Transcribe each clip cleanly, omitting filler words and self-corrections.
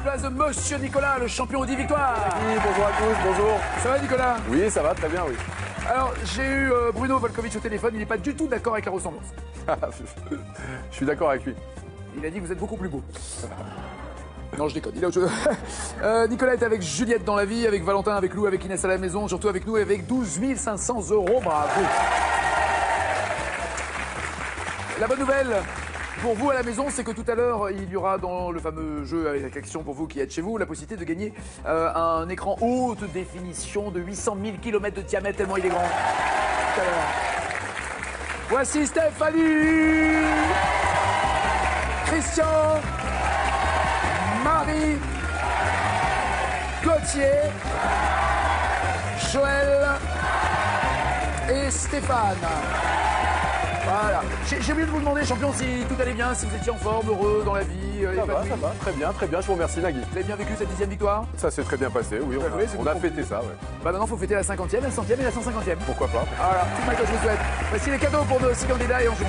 place de Monsieur Nicolas, le champion aux 10 victoires. Oui, bonjour à tous, bonjour. Ça va Nicolas? Oui, ça va, très bien, oui. Alors, j'ai eu Bruno Volkovitch au téléphone, il n'est pas du tout d'accord avec la ressemblance. Je suis d'accord avec lui. Il a dit que vous êtes beaucoup plus beau. Non, je déconne, il a autre chose. Nicolas est avec Juliette dans la vie, avec Valentin, avec Lou, avec Inès à la maison, surtout avec nous, avec 12 500 €. Bravo. La bonne nouvelle pour vous à la maison, c'est que tout à l'heure, il y aura dans le fameux jeu avec l'action pour vous qui êtes chez vous, la possibilité de gagner un écran haute définition de 800 000 km de diamètre, tellement il est grand. Tout à l'heure. Voici Stéphanie, Christian, Marie, Gauthier, Joël et Stéphane. Voilà. J'ai oublié de vous demander, champion, si tout allait bien, si vous étiez en forme, heureux dans la vie. Ça va, très bien, je vous remercie Nagui. Vous avez bien vécu cette 10e victoire? Ça s'est très bien passé, oui, on a fêté ça, ouais. Bah maintenant, il faut fêter la 50e, la 100e et la 150e. Pourquoi pas? Voilà, tout mal que je vous souhaite. Voici les cadeaux pour nos 6 candidats et on joue.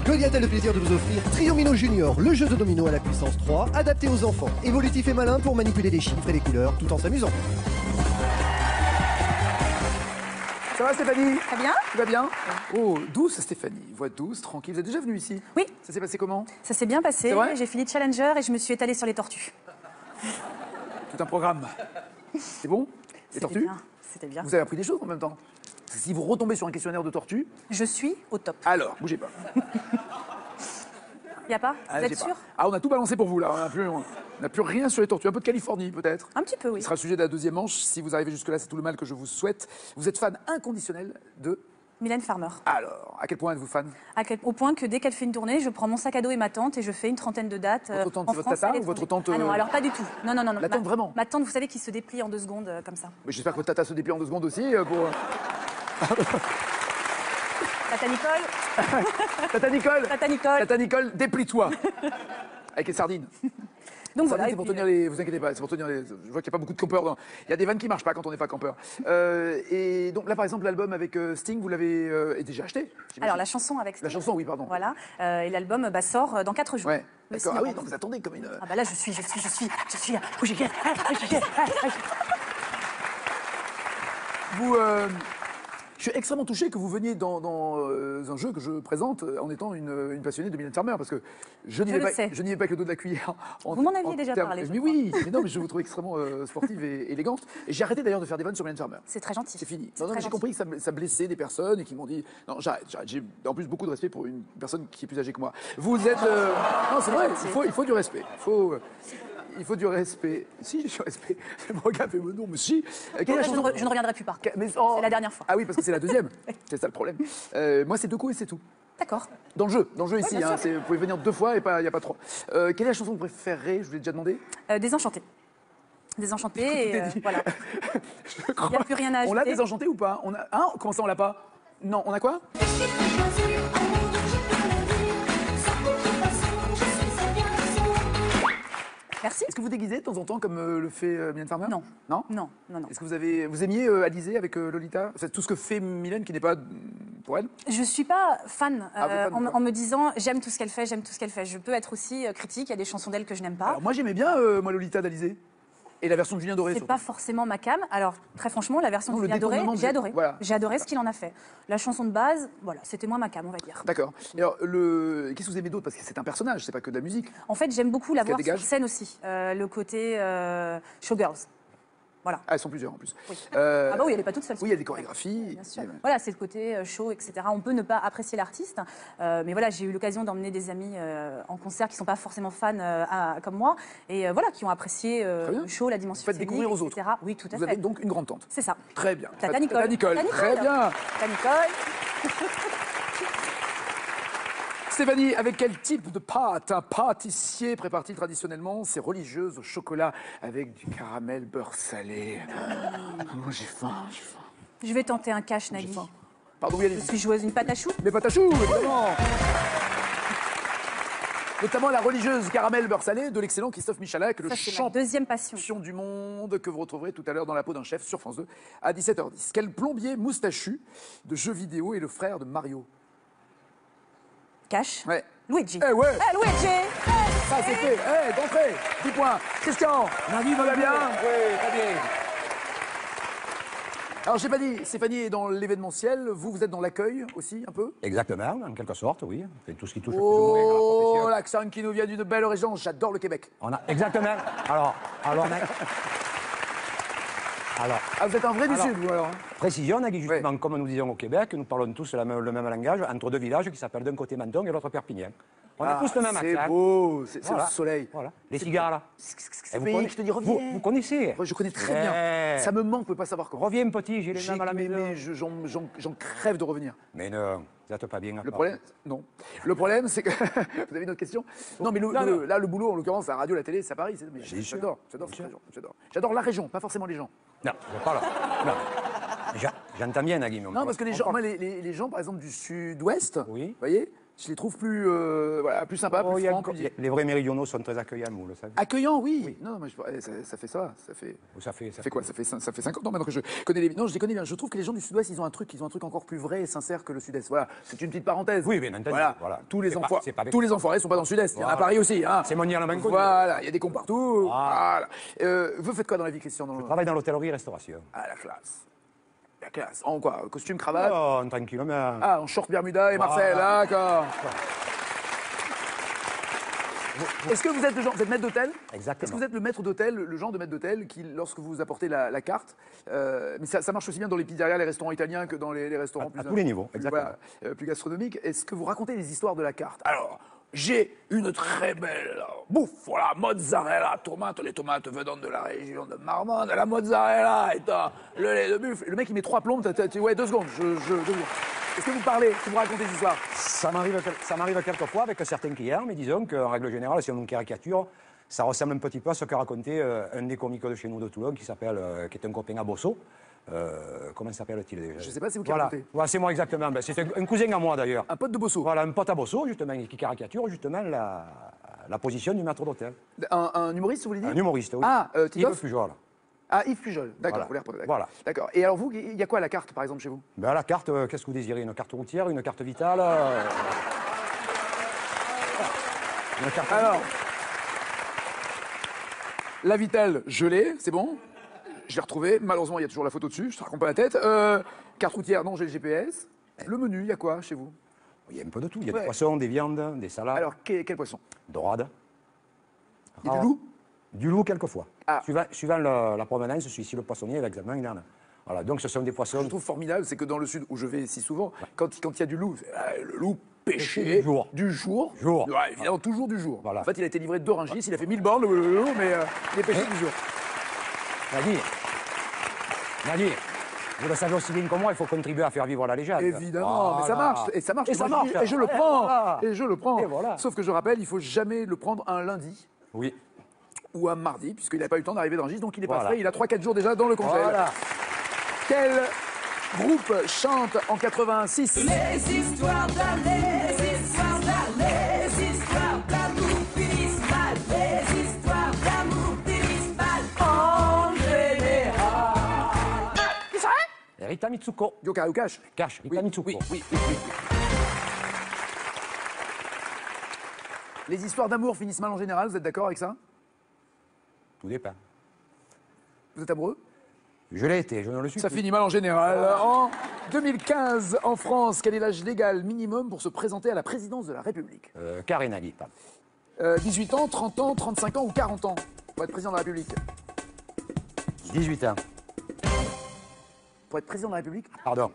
Goliath a le plaisir de vous offrir Triomino Junior, le jeu de domino à la puissance 3, adapté aux enfants, évolutif et malin pour manipuler les chiffres et les couleurs tout en s'amusant. Ça va Stéphanie? Très bien. Tu vas bien? Oh, douce Stéphanie, voix douce, tranquille. Vous êtes déjà venue ici? Oui. Ça s'est passé comment? Ça s'est bien passé. C'est vrai? J'ai fini Challenger et je me suis étalée sur les tortues. Tout un programme. C'est bon? Les tortues? Bien. C'était bien. Vous avez appris des choses en même temps? Parce que si vous retombez sur un questionnaire de tortues... Je suis au top. Alors, bougez pas. Y a pas? Ah, Vous j'ai êtes pas. sûr? Ah, on a tout balancé pour vous là. On n'a plus rien sur les tortues. Un peu de Californie peut-être. Un petit peu, oui. Ce sera le sujet de la deuxième manche. Si vous arrivez jusque-là, c'est tout le mal que je vous souhaite. Vous êtes fan inconditionnel de... Mylène Farmer. Alors, à quel point êtes-vous fan? Au point que dès qu'elle fait une tournée, je prends mon sac à dos et ma tante et je fais une trentaine de dates. Votre tante, en c'est votre France, tata à ou votre l'étranger. tante, Ah non, alors pas du tout. Non. La tante, vraiment? Ma tante, vous savez, qui se déplie en 2 secondes comme ça. Mais j'espère que votre tata se déplie en 2 secondes aussi pour... Tata Nicole. Tata Nicole. Tata Nicole. Tata Nicole, déplie-toi. Avec les sardines. Donc Sardines, voilà. c'est pour tenir les... Vous inquiétez pas, c'est pour tenir les... Je vois qu'il n'y a pas beaucoup de campeurs. Il y a des vannes qui marchent pas quand on n'est pas campeur. Et donc là, par exemple, l'album avec Sting, vous l'avez déjà acheté? Alors la chanson avec La chanson, oui, pardon. Voilà. Et l'album sort dans 4 jours. Ouais, Le d'accord. Ah cinéma. oui, donc vous attendez comme une... Ah bah là, je suis. Vous, je suis extrêmement touché que vous veniez dans un jeu que je présente en étant une passionnée de Mylène Farmer, parce que je n'y vais pas avec le dos de la cuillère. Vous m'en aviez déjà parlé. Mais oui, mais non, mais je vous trouve extrêmement sportive et élégante. Et j'ai arrêté d'ailleurs de faire des vannes sur Mylène Farmer. C'est très gentil. C'est fini. C'est Non, très j'ai gentil. compris que ça blessait des personnes et qui m'ont dit non, j'arrête. J'ai en plus beaucoup de respect pour une personne qui est plus âgée que moi. Vous êtes non, c'est vrai. Il faut du respect. Il faut du respect. Si, j'ai du respect. Je me regarde, mais non, mais si. Je ne reviendrai plus par contre. C'est la dernière fois. Ah oui, parce que c'est la deuxième. C'est ça le problème. Moi, c'est 2 coups et c'est tout. D'accord. Dans le jeu ici, bien hein, sûr. vous pouvez venir 2 fois et il n'y a pas 3. Quelle est la chanson que vous préférez? Je vous l'ai déjà demandé. Désenchanté. Désenchanté, et voilà. Il n'y a plus rien à ajouter. On l'a désenchanté ou pas? Comment ça, on l'a pas? Non, on a quoi? Merci. Est-ce que vous déguisez de temps en temps comme le fait Mylène Farmer? Non. Non? Non. Est-ce que vous aimiez Alizée avec Lolita? C'est tout ce que fait Mylène qui n'est pas pour elle? Je suis pas fan, vous êtes fan, en me disant j'aime tout ce qu'elle fait, j'aime tout ce qu'elle fait. Je peux être aussi critique, il y a des chansons d'elle que je n'aime pas. Alors moi j'aimais bien moi Lolita d'Alizée. Et la version de Julien Doré C'est surtout. pas forcément ma cam. Alors, très franchement, la version Non, de le Julien Doré, détournement j'ai adoré. voilà. J'ai adoré ce qu'il en a fait. La chanson de base, voilà, c'était moins ma cam, on va dire. D'accord. Et alors, qu'est-ce que vous aimez d'autre? Parce que c'est un personnage, c'est pas que de la musique. En fait, j'aime beaucoup la qu'elle voir sur dégage scène aussi. Le côté showgirls. Voilà. Ah, elles sont plusieurs en plus. Oui. Euh, Ah bah oui, elle n'est pas toute seule. Oui, il y a des chorégraphies. Bien sûr. Et- Voilà, c'est le côté show, etc. On peut ne pas apprécier l'artiste, mais voilà, j'ai eu l'occasion d'emmener des amis en concert qui ne sont pas forcément fans comme moi, et voilà, qui ont apprécié bien. le show, la dimension Vous faites scénique, découvrir aux autres. etc. Oui, tout à Vous fait. avez donc une grande tante. C'est ça. Très bien. Tata Nicole. Tata Nicole. Tata Très Nicole. bien. Tata Nicole. Stéphanie, avec quel type de pâte un pâtissier prépare-t-il traditionnellement ses religieuses au chocolat avec du caramel beurre salé? Moi j'ai faim. Je vais tenter un cash, J'ai Nagui. faim. Pardon, oui, allez-y. Je suis joueuse, une pâte à choux. Mais pâte à choux, évidemment. Notamment la religieuse caramel beurre salé de l'excellent Christophe Michalak, le Ça, c'est ma champion deuxième passion. du monde que vous retrouverez tout à l'heure dans la peau d'un chef sur France 2 à 17h10. Quel plombier moustachu de jeux vidéo est le frère de Mario? Cash. Ouais. Luigi. Eh ouais. Luigi. Ça, c'est fait. Eh, d'entrée. 10 points. Christian. Nagui, va bien. Oui, très bien. Alors, j'ai pas dit, Stéphanie est dans l'événementiel. Vous êtes dans l'accueil aussi, un peu? Exactement, en quelque sorte, oui. C'est tout ce qui touche plus ou moins à la Oh, profession. l'accent qui nous vient d'une belle région. J'adore le Québec. Exactement. Alors, Ah, vous êtes un vrai du Alors- Sud, vous, alors? précision, Nagui, justement, comme nous disons au Québec, nous parlons tous le même langage entre deux villages qui s'appellent d'un côté Menton et l'autre Perpignan. On a tous le même C'est accent. beau. C'est Voilà. le soleil. Voilà. Les cigares, là. C'est Et vous pays conna- que je te dis, reviens. vous connaissez. Je connais très bien. Eh. Ça me manque, vous pouvez pas savoir comment. Reviens, petit, j'ai les J'ai mêmes à la maison. mais j'en crève de revenir. Mais non, vous n'êtes pas bien. à Le part. problème, non. Le problème, c'est que vous avez une autre question. Non, mais là, le boulot, en l'occurrence, la radio, la télé, c'est à Paris. Mais Bien sûr. j'adore cette région. J'adore la région, pas forcément les gens. Non, je parle. Non. J'entends bien, Nagui. mais on Non, parle- parce que les on gens, parle- moi, les gens, par exemple, du Sud-Ouest, Oui. vous voyez, je les trouve plus, plus sympas, Oh, plus il y a francs, encore- plus les vrais méridionaux sont très accueillants, vous le savez. accueillants, oui. Non, mais ça fait ça. Ça fait quoi? Ça fait 50 ans maintenant que je connais les. Non, je les connais bien. Je trouve que les gens du Sud-Ouest, ils ont un truc encore plus vrai et sincère que le Sud-Est. Voilà, c'est une petite parenthèse. Oui, bien entendu. Voilà. Tous les C'est pas- enfoirés, c'est pas avec- tous les enfoirés sont pas dans le Sud-Est. Il y en a à Voilà. Paris aussi. Hein. C'est mondialement connu. Voilà, il y a des cons partout. Voilà. Voilà. Vous faites quoi dans la vie, Christian? Je travaille dans l'hôtellerie-restauration. Ah, la classe. La classe. En quoi? Costume, cravate? Oh, tranquillement. Ah, en short Bermuda et Marcel. Voilà. D'accord. Est-ce que vous êtes le genre, vous êtes maître d'hôtel? Exactement. Est-ce que vous êtes le maître d'hôtel, le genre de maître d'hôtel qui, lorsque vous apportez la carte, mais ça marche aussi bien dans les pizzerias, les restaurants italiens que dans les restaurants À tous les niveaux, exactement. voilà, plus gastronomiques. Est-ce que vous racontez les histoires de la carte? Alors, j'ai une très belle bouffe, voilà, mozzarella, tomate, les tomates venant de la région de Marmande, la mozzarella étant le lait de buffle. Le mec, il met 3 plombes, ouais, 2 secondes, 2 secondes. Est-ce que vous parlez, est-ce que vous racontez des histoires? Ça m'arrive quelquefois avec certains clients, mais disons qu'en règle générale, si on une caricature, ça ressemble un petit peu à ce que racontait un des comiques de chez nous de Toulon, qui est un copain à Bosso. Comment s'appelle-t-il déjà? Je sais pas, c'est vous qui voilà. racontez. Voilà, c'est moi exactement. Ben, c'est un cousin à moi d'ailleurs. Un pote de Bosso. Voilà, un pote à Bosso, justement, qui caricature justement la position du maître d'hôtel. Un humoriste, vous voulez dire? Un humoriste, oui. Ah, Titoff Yves Pujol. Ah, Yves Pujol, d'accord, Voilà. vous les reprenez, d'accord. Voilà. D'accord. Et alors vous, il y a quoi à la carte, par exemple, chez vous? Ben, la carte, qu'est-ce que vous désirez? Une carte routière, une carte vitale une carte... Alors, la Vitale, je l'ai, c'est bon. Je l'ai retrouvée. Malheureusement, il y a toujours la photo dessus, je ne te raconte pas la tête. Carte routière, non, j'ai le GPS. Le menu, il y a quoi chez vous? Il y a un peu de tout. Il y a Ouais. des poissons, des viandes, des salades, Alors, quel poisson? dorades. Il y a du loup? Du loup, quelquefois. Ah. Suivant la provenance, celui-ci, le poissonnier, l'examen, il en a. Voilà, donc ce sont des Ce poissons... que je trouve formidable, c'est que dans le sud, où je vais si souvent, quand il y a du loup, c'est, le loup pêché Du jour. Du jour. Jour. Ouais, évidemment, toujours du jour. Voilà. En fait, il a été livré d'Orangis, il a fait 1000 bornes, le loup, mais il est pêché du jour. Nagui, vous le savez aussi bien que moi, il faut contribuer à faire vivre la légende. Évidemment, mais ça Voilà. marche, et ça marche, Et ça moi, marche. et je le prends, Voilà. et je le prends. Et voilà. Sauf que je rappelle, il faut jamais le prendre un lundi Oui. ou un mardi, puisqu'il n'a pas eu le temps d'arriver d'Orangis, donc il n'est pas Voilà. frais, il a 3-4 jours déjà dans le congèle. Voilà. Quel groupe chante en 86? Les histoires d'amour finissent mal. Les histoires d'amour finissent mal en général. Qui serait? Rita Mitsuko. Yoka Ukash. Cash, Rita Mitsuko. Oui. Les histoires d'amour finissent mal en général, vous êtes d'accord avec ça? Tout dépend. Vous êtes amoureux? Je l'ai été, je ne le suis Ça plus. finit mal en général. En 2015, en France, quel est l'âge légal minimum pour se présenter à la présidence de la République? Carré Nagui, pardon. 18 ans, 30 ans, 35 ans ou 40 ans pour être président de la République? 18 ans. Pour être président de la République? Pardon.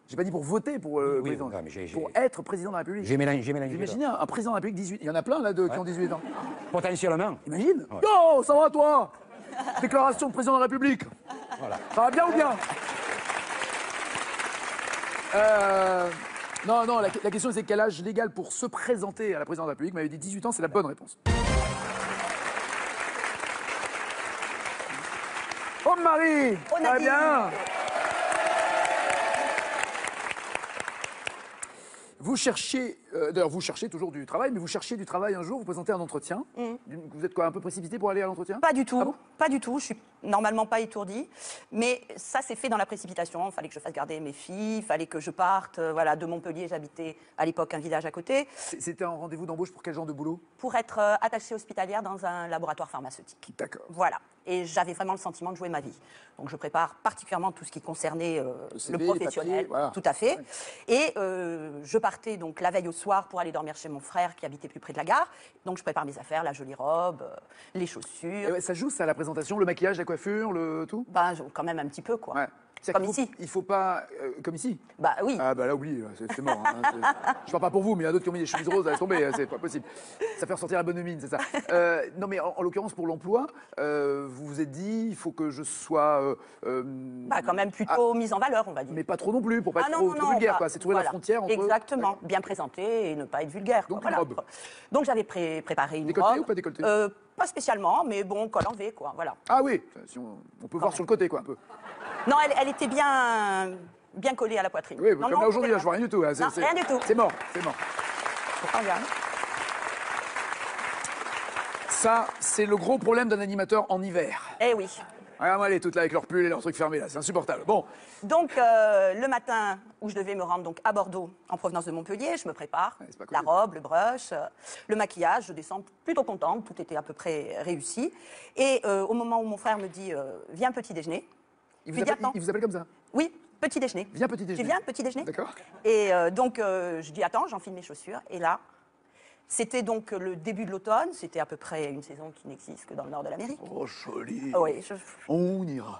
J'ai pas dit pour voter pour le Oui, président. ouais, mais j'ai- Pour être président de la République. J'ai mélangé. Vous imaginez un président de la République 18? Il y en a plein là qui ont 18 ans. Potentiellement. Imagine. Yo, ça va toi? Déclaration de président de la République. Voilà. Ça va bien ou bien? Non, la question c'est quel âge légal pour se présenter à la présidence de la République? Vous m'avez dit 18 ans, c'est la bonne réponse. Oh Marie, ça va bien? Vous cherchez, d'ailleurs vous cherchez toujours du travail, mais vous cherchiez du travail un jour, vous présentez un entretien. Vous êtes quoi, un peu précipité pour aller à l'entretien? Pas du tout, Ah bon pas du tout. Je suis normalement pas étourdie, mais ça s'est fait dans la précipitation. Il fallait que je fasse garder mes filles, il fallait que je parte. Voilà, de Montpellier, j'habitais à l'époque un village à côté, C'était un rendez-vous d'embauche pour quel genre de boulot? pour être attachée hospitalière dans un laboratoire pharmaceutique. D'accord. Voilà. Et j'avais vraiment le sentiment de jouer ma vie. Donc je prépare particulièrement tout ce qui concernait le CV, professionnel, papiers, voilà. tout à fait. Et je partais donc la veille au soir pour aller dormir chez mon frère qui habitait plus près de la gare. Donc je prépare mes affaires, la jolie robe, les chaussures. Et ouais, ça joue ça, la présentation, le maquillage, la coiffure, le tout? Ben, quand même un petit peu, quoi. Ouais. C'est-à-dire Comme qu'il ici. Il faut pas. Comme ici? Bah oui. Ah bah là, oublie, c'est mort. Hein. Je parle pas pour vous, mais il y en a d'autres qui ont mis des chemises roses, laisse tomber, c'est pas possible. Ça fait ressortir la bonne mine, c'est ça. Non mais en l'occurrence, pour l'emploi, vous vous êtes dit, il faut que je sois. Bah, quand même plutôt mise en valeur, on va dire. Mais pas trop non plus, pour pas Ah être non, trop non, vulgaire, bah, quoi. C'est trouver voilà. la frontière entre. Exactement, bien présenté et ne pas être vulgaire. Donc quoi, une robe. Donc j'avais préparé une Décolleté robe. ou pas décolleté Pas spécialement, mais bon, col en V, quoi, voilà. Ah oui, si on peut voir même. sur le côté, quoi, un peu. Non, elle était bien collée à la poitrine. Oui, non, comme non, là aujourd'hui, on là, je vois rien du tout. Là. Non, rien du tout. C'est mort, c'est mort. Faut pas regarder. Ça, c'est le gros problème d'un animateur en hiver. Eh oui. Regarde-moi, elle est toute là avec leur pull et leur truc fermé, là. C'est insupportable. Bon, Donc, le matin où je devais me rendre donc, à Bordeaux, en provenance de Montpellier, je me prépare. Ouais, c'est pas La cool. robe, le brush, le maquillage, je descends plutôt contente, tout était à peu près réussi. Et au moment où mon frère me dit viens petit déjeuner, il je vous, lui dis appelle, attends. il vous appelle comme ça? Oui, petit déjeuner. Viens petit Tu déjeuner. viens petit déjeuner? D'accord. Et donc, je dis attends, j'enfile mes chaussures. Et là, c'était donc le début de l'automne, c'était à peu près une saison qui n'existe que dans le nord de l'Amérique. Oh, joli. Oui, On ira.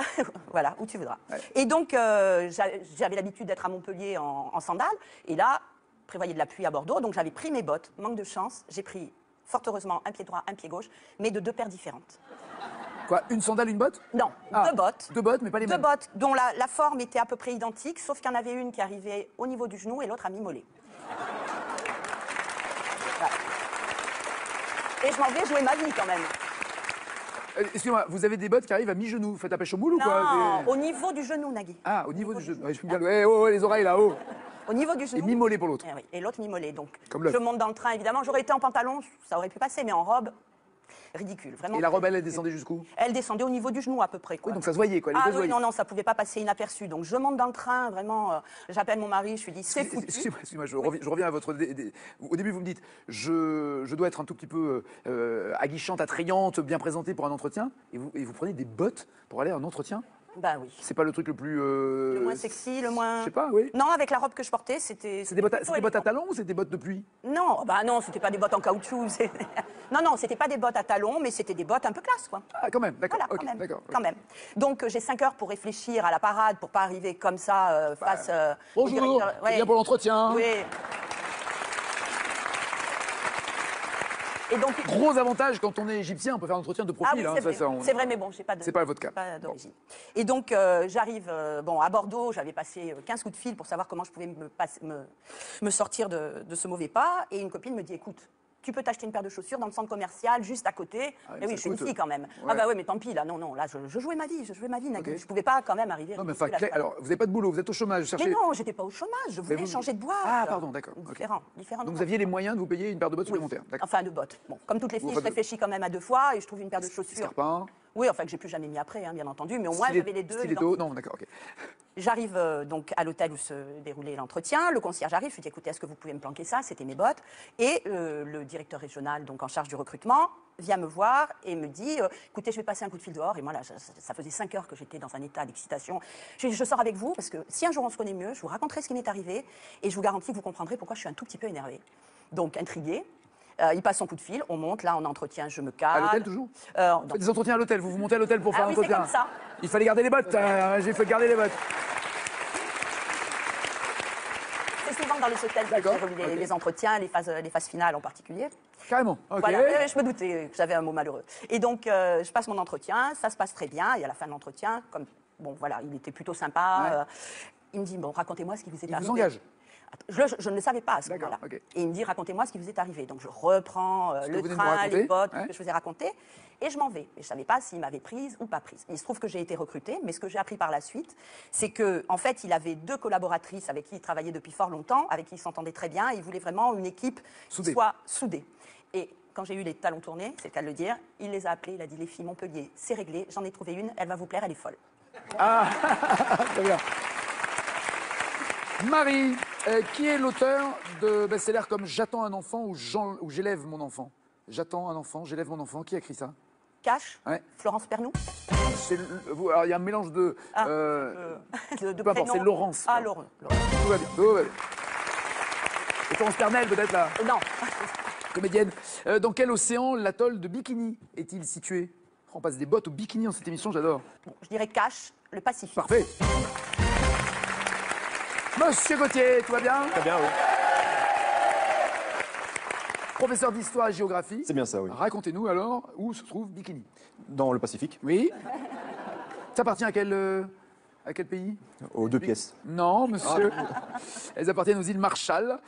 voilà, où tu voudras. Ouais. Et donc, j'avais l'habitude d'être à Montpellier en sandales. Et là, prévoyait de la pluie à Bordeaux, donc j'avais pris mes bottes. Manque de chance, j'ai pris, fort heureusement, un pied droit, un pied gauche, mais de 2 paires différentes. Quoi, une sandale, une botte? Non, Ah, 2 bottes. 2 bottes, mais pas les 2 mêmes. bottes dont la forme était à peu près identique, sauf qu'il y en avait une qui arrivait au niveau du genou et l'autre à mi-mollet. Voilà. Et je m'en vais jouer ma vie quand même. Excusez-moi, vous avez des bottes qui arrivent à mi-genou. Vous faites la pêche au moule ou quoi? Non, C'est- au niveau du genou, Nagui. Ah, au niveau du genou. Ouais, je peux bien. Ouais, oh, oh, les oreilles là, haut. Au niveau du genou. Et mi-mollet pour l'autre. Eh oui, et l'autre mi-mollet. Donc, Comme l'œuf. je monte dans le train, évidemment. J'aurais été en pantalon, ça aurait pu passer, mais en robe, ridicule. Vraiment. Et la robe, elle descendait jusqu'où? Elle descendait au niveau du genou à peu près. Quoi. Oui, donc ça se voyait, quoi. Les Ah deux oui, voyaient. non, non, ça pouvait pas passer inaperçu. Donc je monte dans le train, vraiment, j'appelle mon mari, je lui dis c'est foutu. Excusez-moi, je reviens à votre. Au début, vous me dites, je dois être un tout petit peu aguichante, attrayante, bien présentée pour un entretien, et vous prenez des bottes pour aller à un entretien? Bah oui. C'est pas le truc le plus. Le moins sexy, le moins. Je sais pas, oui. Non, avec la robe que je portais, c'était. C'est des bottes à plutôt talons ou c'est des bottes de pluie? Non, bah non, c'était pas des bottes en caoutchouc. Non, non, c'était pas des bottes à talons, mais c'était des bottes un peu classe, quoi. Ah, quand même, d'accord. Voilà, ok, quand même. d'accord. Quand même. Donc j'ai 5 heures pour réfléchir à la parade, pour pas arriver comme ça face. au Bonjour, directeur. c'est bien pour l'entretien. Oui. Et donc, Gros avantage quand on est égyptien, on peut faire un entretien de ah profil. oui, hein, c'est vrai. ça, on- C'est vrai, mais bon, j'ai pas de. C'est pas votre cas. Pas d'origine. Et donc, j'arrive bon, à Bordeaux, j'avais passé 15 coups de fil pour savoir comment je pouvais me sortir de ce mauvais pas. Et une copine me dit écoute, tu peux t'acheter une paire de chaussures dans le centre commercial, juste à côté. Ah, Mais ça oui, je suis une coûte. fille quand même. Ouais. Ah bah ouais, mais tant pis, là, non, non, là, je jouais ma vie, Nagui. Ok. Je pouvais pas quand même arriver. Non, mais ridicule enfin, à ça. alors, vous n'avez pas de boulot, vous êtes au chômage, vous cherchez. Mais non, j'étais pas au chômage, je voulais vous- changer de boîte. Ah, pardon, d'accord, ok. Différent. Donc vous aviez les moyens de vous payer une paire de bottes Oui. supplémentaires. D'accord. Enfin, de bottes. Bon, comme toutes les filles, Enfin, je réfléchis quand même à 2 fois et je trouve une paire de chaussures. Escarpin, Oui, enfin que j'ai plus jamais mis après, hein, bien entendu, mais au moins j'avais les deux. stiletto, non, d'accord, ok. J'arrive donc à l'hôtel où se déroulait l'entretien. Le concierge arrive, je lui dis écoutez, est-ce que vous pouvez me planquer ça? C'était mes bottes. Et le directeur régional, donc en charge du recrutement, vient me voir et me dit écoutez, je vais passer un coup de fil dehors. Et moi, là, ça faisait 5 heures que j'étais dans un état d'excitation. Je sors avec vous parce que si un jour on se connaît mieux, je vous raconterai ce qui m'est arrivé et je vous garantis que vous comprendrez pourquoi je suis un tout petit peu énervée. Donc, intriguée. Il passe son coup de fil, on monte, là, en entretien, je me cale. À l'hôtel toujours? Non. Vous faites des entretiens à l'hôtel, vous montez à l'hôtel pour faire Ah oui, l'entretien. c'est comme ça. Il fallait garder les bottes, j'ai fait garder les bottes. C'est souvent dans les hôtels que D'accord, j'ai revu ok. les entretiens, les phases finales en particulier. Carrément, ok. Voilà, je me doutais que j'avais un mot malheureux. Et donc, je passe mon entretien, ça se passe très bien. Et à la fin de l'entretien, comme, bon, voilà, il était plutôt sympa. Il me dit, bon, racontez-moi ce qui vous est Il arrivé. vous engage. Je ne le savais pas à ce D'accord, moment-là. ok. Et il me dit, racontez-moi ce qui vous est arrivé. Donc je reprends que le vous venez de me train, raconter, les bottes, tout ouais. ce que je vous ai raconté, et je m'en vais. Et je ne savais pas s'il m'avait prise ou pas prise. Il se trouve que j'ai été recrutée, mais ce que j'ai appris par la suite, c'est qu'en fait, il avait 2 collaboratrices avec qui il travaillait depuis fort longtemps, avec qui il s'entendait très bien, et il voulait vraiment une équipe Soudée. qui soit soudée. Et quand j'ai eu les talons tournés, c'est le cas de le dire, il les a appelées, il a dit, les filles, Montpellier, c'est réglé, j'en ai trouvé une, elle va vous plaire, elle est folle. Très bien. Marie, qui est l'auteur de best-sellers comme J'attends un enfant ou J'élève mon enfant? J'attends un enfant, j'élève mon enfant. Qui a écrit ça? Cash, Ouais. Florence Pernou, Alors, il y a un mélange de. de peu importe, prénom. c'est Laurence. Ah, Laurent. Tout va bien, tout va bien. Et Florence Pernel, peut-être, là, Non, comédienne. Dans quel océan l'atoll de Bikini est-il situé? On passe des bottes au bikini dans cette émission, j'adore. bon, je dirais Cash, le Pacifique. Parfait. Monsieur Gauthier, tout va bien? Très bien, oui. Professeur d'histoire et géographie. C'est bien ça, oui. Racontez-nous alors où se trouve Bikini. Dans le Pacifique, Oui. Ça appartient à quel pays? aux 2 pièces. Non, monsieur. Elles appartiennent aux îles Marshall.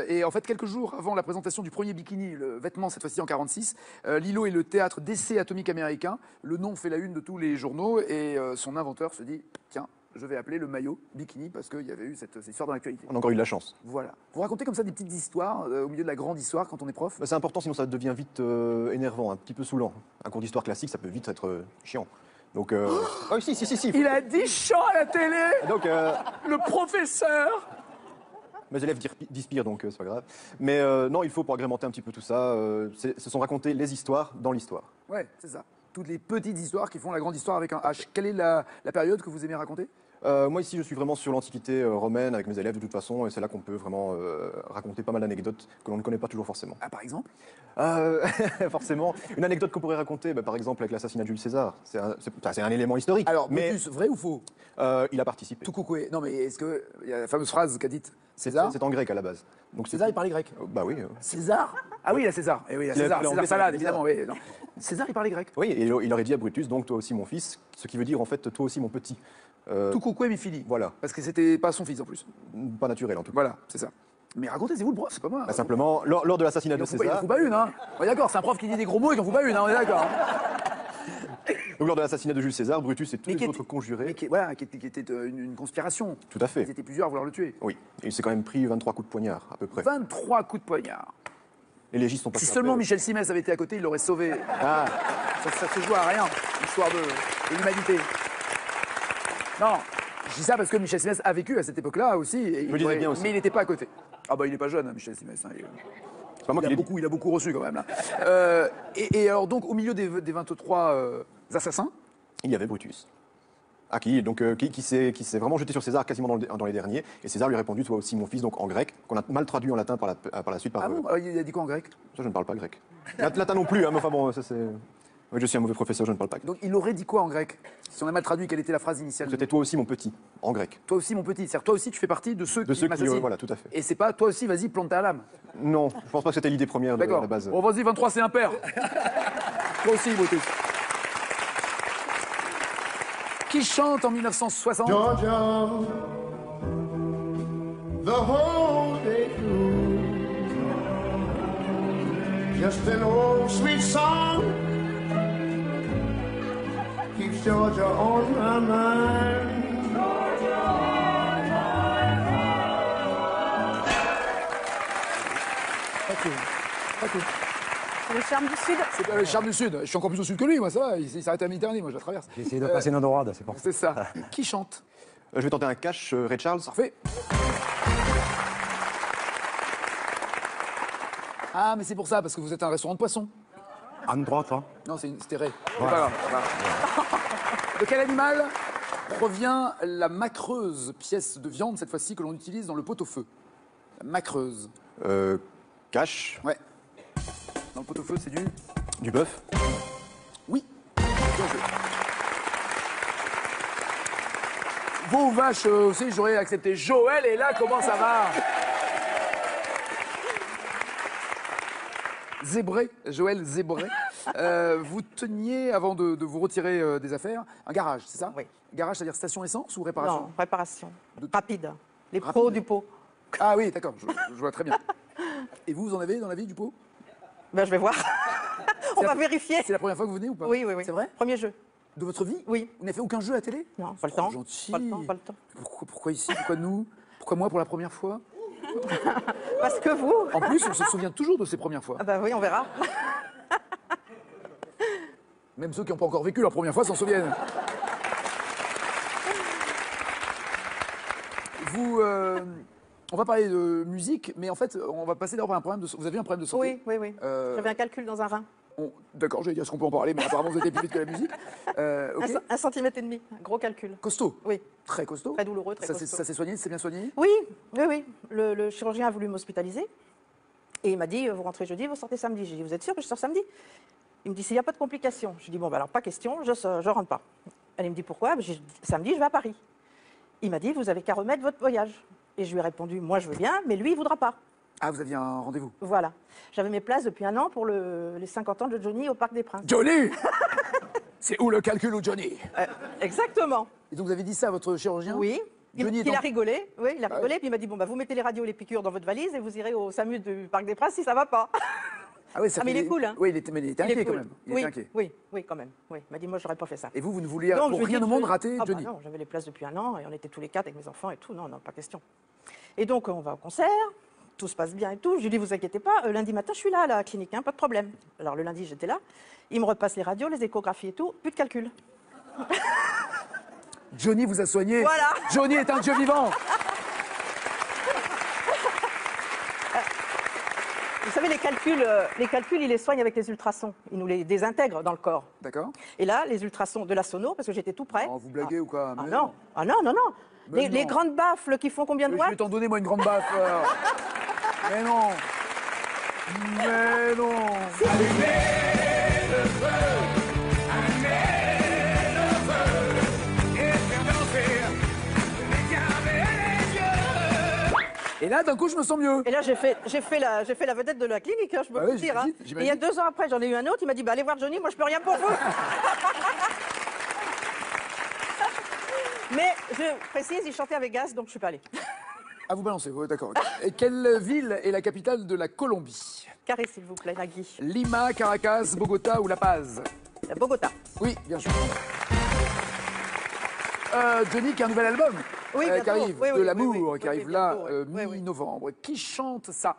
Et en fait, quelques jours avant la présentation du premier bikini, le vêtement cette fois-ci en 1946, l'îlot est le théâtre d'essais atomiques américains. Le nom fait la une de tous les journaux et son inventeur se dit tiens, je vais appeler le maillot bikini parce qu'il y avait eu cette histoire dans l'actualité. On a encore eu de la chance. Voilà. Vous racontez comme ça des petites histoires au milieu de la grande histoire quand on est prof? Bah, c'est important, sinon ça devient vite énervant, un petit peu saoulant. Un cours d'histoire classique, ça peut vite être chiant. Donc, ah oui, si. Il a dit chant à la télé, Donc, le professeur. mes élèves disent pire, donc c'est pas grave. Mais non, il faut, pour agrémenter un petit peu tout ça, ce sont raconter les histoires dans l'histoire. Ouais, c'est ça. Toutes les petites histoires qui font la grande histoire avec un H. Quelle est la période que vous aimez raconter? Moi, ici, je suis vraiment sur l'Antiquité romaine avec mes élèves, de toute façon, et c'est là qu'on peut vraiment raconter pas mal d'anecdotes que l'on ne connaît pas toujours forcément. Ah, par exemple? Forcément, une anecdote qu'on pourrait raconter, bah, par exemple, avec l'assassinat de Jules César. C'est un élément historique. Alors, mais Brutus, vrai ou faux? il a participé. Tout coucoué. Non, mais est-ce que. Il y a la fameuse phrase qu'a dite César? C'est en grec à la base. Donc, César, il parlait grec. Bah oui. César? Ah oui, il y a César. Eh oui, il y a Il a César. parlé César anglais, salade, César. évidemment. Oui, non. César, il parlait grec. Oui, et il aurait dit à Brutus, donc toi aussi mon fils, ce qui veut dire en fait toi aussi mon petit. Tout coucoué, mi fili. Voilà, Parce que c'était pas son fils en plus. pas naturel en tout cas. Voilà, c'est ça. Mais racontez, c'est vous le prof, c'est pas moi. Bah, simplement, lors de l'assassinat Il de en fout pas, il en César, fout pas une, hein. On est d'accord, c'est un prof qui dit des gros mots et qui en fout pas une, hein, on est d'accord. donc lors de l'assassinat de Jules César, Brutus et tous Mais les qui autres était- conjurés. Mais qui était une conspiration. Tout à Ils fait. étaient plusieurs à vouloir le tuer. Oui, et il s'est quand même pris 23 coups de poignard à peu près. 23 coups de poignard. Les légistes sont pas Si seulement Michel Simès avait été à côté, il l'aurait sauvé. Ah, Ça se joue à rien, l'histoire de l'humanité. Non, je dis ça parce que Michel Simès a vécu à cette époque-là aussi. Et me disais bien aussi. Mais il n'était pas à côté. Ah bah il n'est pas jeune, hein, Michel Simès. Hein, c'est pas moi qui l'ai dit. il a beaucoup reçu quand même. Là. Et alors donc, au milieu des 23 assassins, Il y avait Brutus. Ah, qui s'est vraiment jeté sur César quasiment dans les derniers. Et César lui a répondu, toi aussi mon fils, donc en grec, qu'on a mal traduit en latin par la suite. ah bon, alors, il a dit quoi en grec? Ça, je ne parle pas grec. Latin non plus, hein, mais enfin bon, ça c'est... Oui, je suis un mauvais professeur, je ne parle pas grec. Donc il aurait dit quoi en grec? Si on a mal traduit, quelle était la phrase initiale? C'était toi aussi mon petit, en grec. Toi aussi mon petit, c'est-à-dire toi aussi tu fais partie de ceux De qui ceux qui... m'assassinent. voilà, tout à fait. Et c'est pas toi aussi, vas-y, plante ta lame. Non, je pense pas que c'était l'idée première de D'accord. la base. Bon, vas-y, 23, c'est impair. Toi aussi, Brutus. Qui chante en 1960 Georgia, the whole day through. Just an old sweet song keeps Georgia on my mind. Pas tout. C'est le charme du Sud. C'est pas le charme du Sud. Je suis encore plus au sud que lui, moi, ça va. Il s'arrête à Méditerranée, moi, je la traverse. J'ai essayé de passer une dorade, c'est pour ça. C'est ça. Qui chante? Je vais tenter un cash, Ray Charles. Parfait. Ah, mais c'est pour ça, parce que vous êtes un restaurant de poissons. En droite, hein. Non, c'était Ray. C'est pas grave. Voilà. De quel animal provient la macreuse, pièce de viande, cette fois-ci, que l'on utilise dans le pot-au-feu? La macreuse. Cash, Ouais. Dans le pot-au-feu, c'est du bœuf. Oui. Bien joué. Vos vaches aussi, j'aurais accepté. Joël est là, comment ça va? Zébré, Joël Zébré. Vous teniez, avant de vous retirer des affaires, un garage, c'est ça? Oui. Garage, c'est-à-dire station essence ou réparation? Non, réparation. De- Rapide. Les Rapide. pros du pot. Ah oui, d'accord, je vois très bien. Et vous en avez dans la vie du pot? Ben, je vais voir. On va vérifier. C'est la première fois que vous venez ou pas? Oui, oui, oui. C'est vrai? Premier jeu. De votre vie? Oui. Vous n'avez fait aucun jeu à télé? Non, pas le temps. Gentil. Pas le temps, pas le temps. Pourquoi ici? Pourquoi nous? Pourquoi moi pour la première fois? Parce que vous. En plus, on se souvient toujours de ces premières fois. Ah ben oui, on verra. Même ceux qui n'ont pas encore vécu leur première fois s'en souviennent. Vous, on va parler de musique, mais en fait, on va passer d'abord par un problème de... Vous avez un problème de santé? Oui, oui, oui. J'avais un calcul dans un rein. D'accord, j'allais dire ce qu'on peut en parler, mais apparemment vous êtes plus vite que la musique. Ok. 1,5 centimètre, un gros calcul. Costaud? Oui. Très costaud? Très douloureux, très Ça costaud. s'est soigné? C'est bien soigné? Oui, oui, oui. Le chirurgien a voulu m'hospitaliser. Et il m'a dit, vous rentrez jeudi, vous sortez samedi. J'ai dit, vous êtes sûr que je sors samedi? Il me dit, s'il n'y a pas de complications. Je dis, bon, bah, alors pas question, je rentre pas. Elle me dit, pourquoi? J'ai dit, samedi, je vais à Paris. Il m'a dit, vous avez qu'à remettre votre voyage. Et je lui ai répondu, moi je veux bien, mais lui, il voudra pas. Ah, vous aviez un rendez-vous? Voilà. J'avais mes places depuis 1 an pour les 50 ans de Johnny au Parc des Princes. Johnny! C'est où le calcul ou Johnny? Exactement. Et donc vous avez dit ça à votre chirurgien? Oui. Johnny Il étant- a rigolé, oui, il a rigolé, puis il m'a dit, bon, bah, vous mettez les radios et les piqûres dans votre valise et vous irez au SAMU du Parc des Princes si ça va pas. Ah, oui, ça Ah, mais fait- il est cool, hein. Oui, mais il était inquiet est quand cool. même. Il oui, était inquiet. oui, oui, quand même. Oui. Il m'a dit, moi, j'aurais pas fait ça. Et vous ne vouliez Donc, pour je lui rien ai au dit, monde je- rater Ah, bah, Johnny? non, j'avais les places depuis 1 an et on était tous les 4 avec mes enfants et tout. Non, non, pas question. Et donc, on va au concert, tout se passe bien et tout. Je lui dis, vous inquiétez pas, lundi matin, je suis là à la clinique, hein, pas de problème. Alors, le lundi, j'étais là. Il me repasse les radios, les échographies et tout, plus de calcul. Johnny vous a soigné. Voilà. Johnny est un dieu vivant. Vous savez, les calculs, il les soigne avec les ultrasons. Il nous les désintègre dans le corps. D'accord. Et là, les ultrasons de la sono, parce que j'étais tout près. Oh, vous blaguez ou quoi? Ah Mais- non, ah non, non, non. Mais Les non. grandes baffles qui font combien de Je vais watts? t'en donner, moi, une grande baffe. Mais non. Mais non. Et là, d'un coup, je me sens mieux. Et là, j'ai fait la vedette de la clinique, hein, je peux Ah vous oui, dire. Hein. j'imagine. Et il y a 2 ans après, j'en ai eu un autre, il m'a dit, bah, allez voir Johnny, moi je peux rien pour vous. Mais je précise, il chantait à Vegas, donc je suis pas allée. Ah, vous balancez, oui, d'accord. Ok. Et quelle ville est la capitale de la Colombie? Carré, s'il vous plaît, Nagui. Lima, Caracas, Bogota ou La Paz? Bogota. Oui, bien sûr. Johnny qui a un nouvel album Oui, qui bientôt. arrive, Oui, oui, de oui, l'amour, oui, qui oui, arrive oui, là, bientôt, oui. Oui, oui. mi-novembre. Qui chante ça?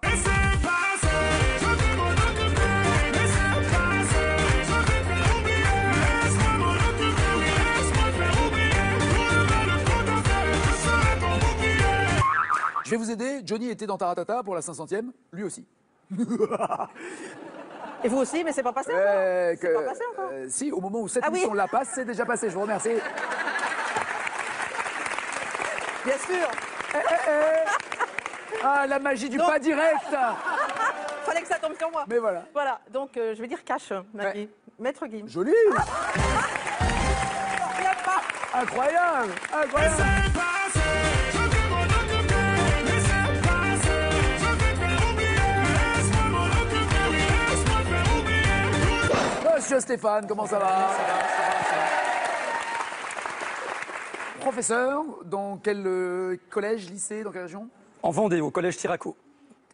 Je vais vous aider. Johnny était dans Taratata pour la 500e, lui aussi. Et vous aussi, mais c'est pas passé encore. C'est pas passé encore. Si, au moment où cette Ah oui. émission la passe, c'est déjà passé. Je vous remercie. Bien sûr. Ah, la magie du Donc- pas direct. Fallait que ça tombe sur moi. Mais voilà. Voilà, donc je vais dire cash, Nagui. Ouais. Maître Guim. Joli. Il y a pas. Incroyable. Incroyable. Monsieur Stéphane, comment ça va? Professeur, dans quel collège, lycée, dans quelle région? En Vendée, au collège Tiraco.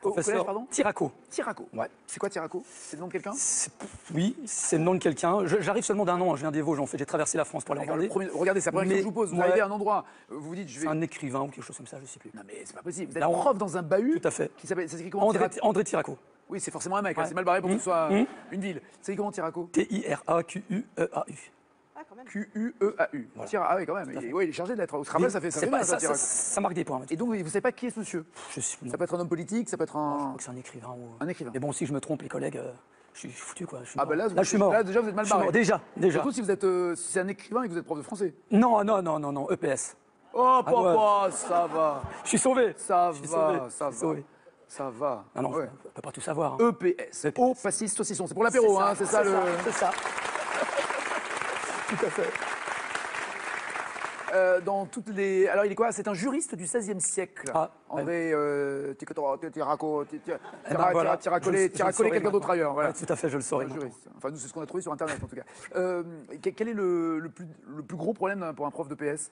Au collège, pardon? Tiraco. Tiraco. Ouais. C'est quoi Tiraco? C'est le nom de quelqu'un? Oui, c'est le nom de quelqu'un. J'arrive seulement d'un an, je viens des Vosges en fait. J'ai traversé la France pour aller en Vendée. Regardez, c'est la première question que je vous pose. Vous Mais- arrivez à un endroit, vous vous dites, je C'est vais. un écrivain ou quelque chose comme ça, je sais plus. Non mais c'est pas possible. Vous êtes Là, on- prof dans un bahut. Tout à fait. Qui s'appelle. Ça s'écrit comment? André, Tiraco. André Tiraco. Oui, c'est forcément un mec. Hein, Ouais. c'est mal barré pour que ce soit Mmh. une ville. C'est comment Tiraco? T-I-R-A-Q-U-E-A-U. Ah, quand même. Q-U-E-A-U. Ah oui, quand même. Et, ouais, il est chargé de lettres. Au Scrabble, ça fait C'est bien, pas- ça, ça, Tiraco. ça marque des points. Et donc, vous savez pas qui est ce monsieur? Je suis. Ça peut être un homme politique, ça peut être Je un. crois que c'est un écrivain. Ou... Un écrivain. Mais bon, si je me trompe, les collègues, je suis foutu quoi. Je suis Ah, mort. bah là, je suis mort. Là, déjà, vous êtes mal Je suis barré. mort. Déjà. Surtout si vous êtes, si c'est un écrivain et que vous êtes prof de français. Non, EPS. Oh, Ah, ouais. papa, ça va. Je suis sauvé. Ça Je suis va, sauvé. ça Je suis va. sauvé. Ça va. Ah non, Ouais. on peut pas tout savoir. hein. EPS. Eau, pastis, saucisson. C'est pour l'apéro, hein, c'est ça le. C'est ça. Tout à fait. Dans toutes les. Alors, il est quoi? C'est un juriste du XVIe siècle. Ah, André Tiraco, Eh ben, voilà. Tiracolé, Je le saurai quelqu'un d'autre maintenant. ailleurs. Voilà. Ouais, tout à fait, je le saurai. Un maintenant. juriste. Enfin, nous, c'est ce qu'on a trouvé sur Internet, en tout cas. Quel est le plus gros problème pour un prof de PS?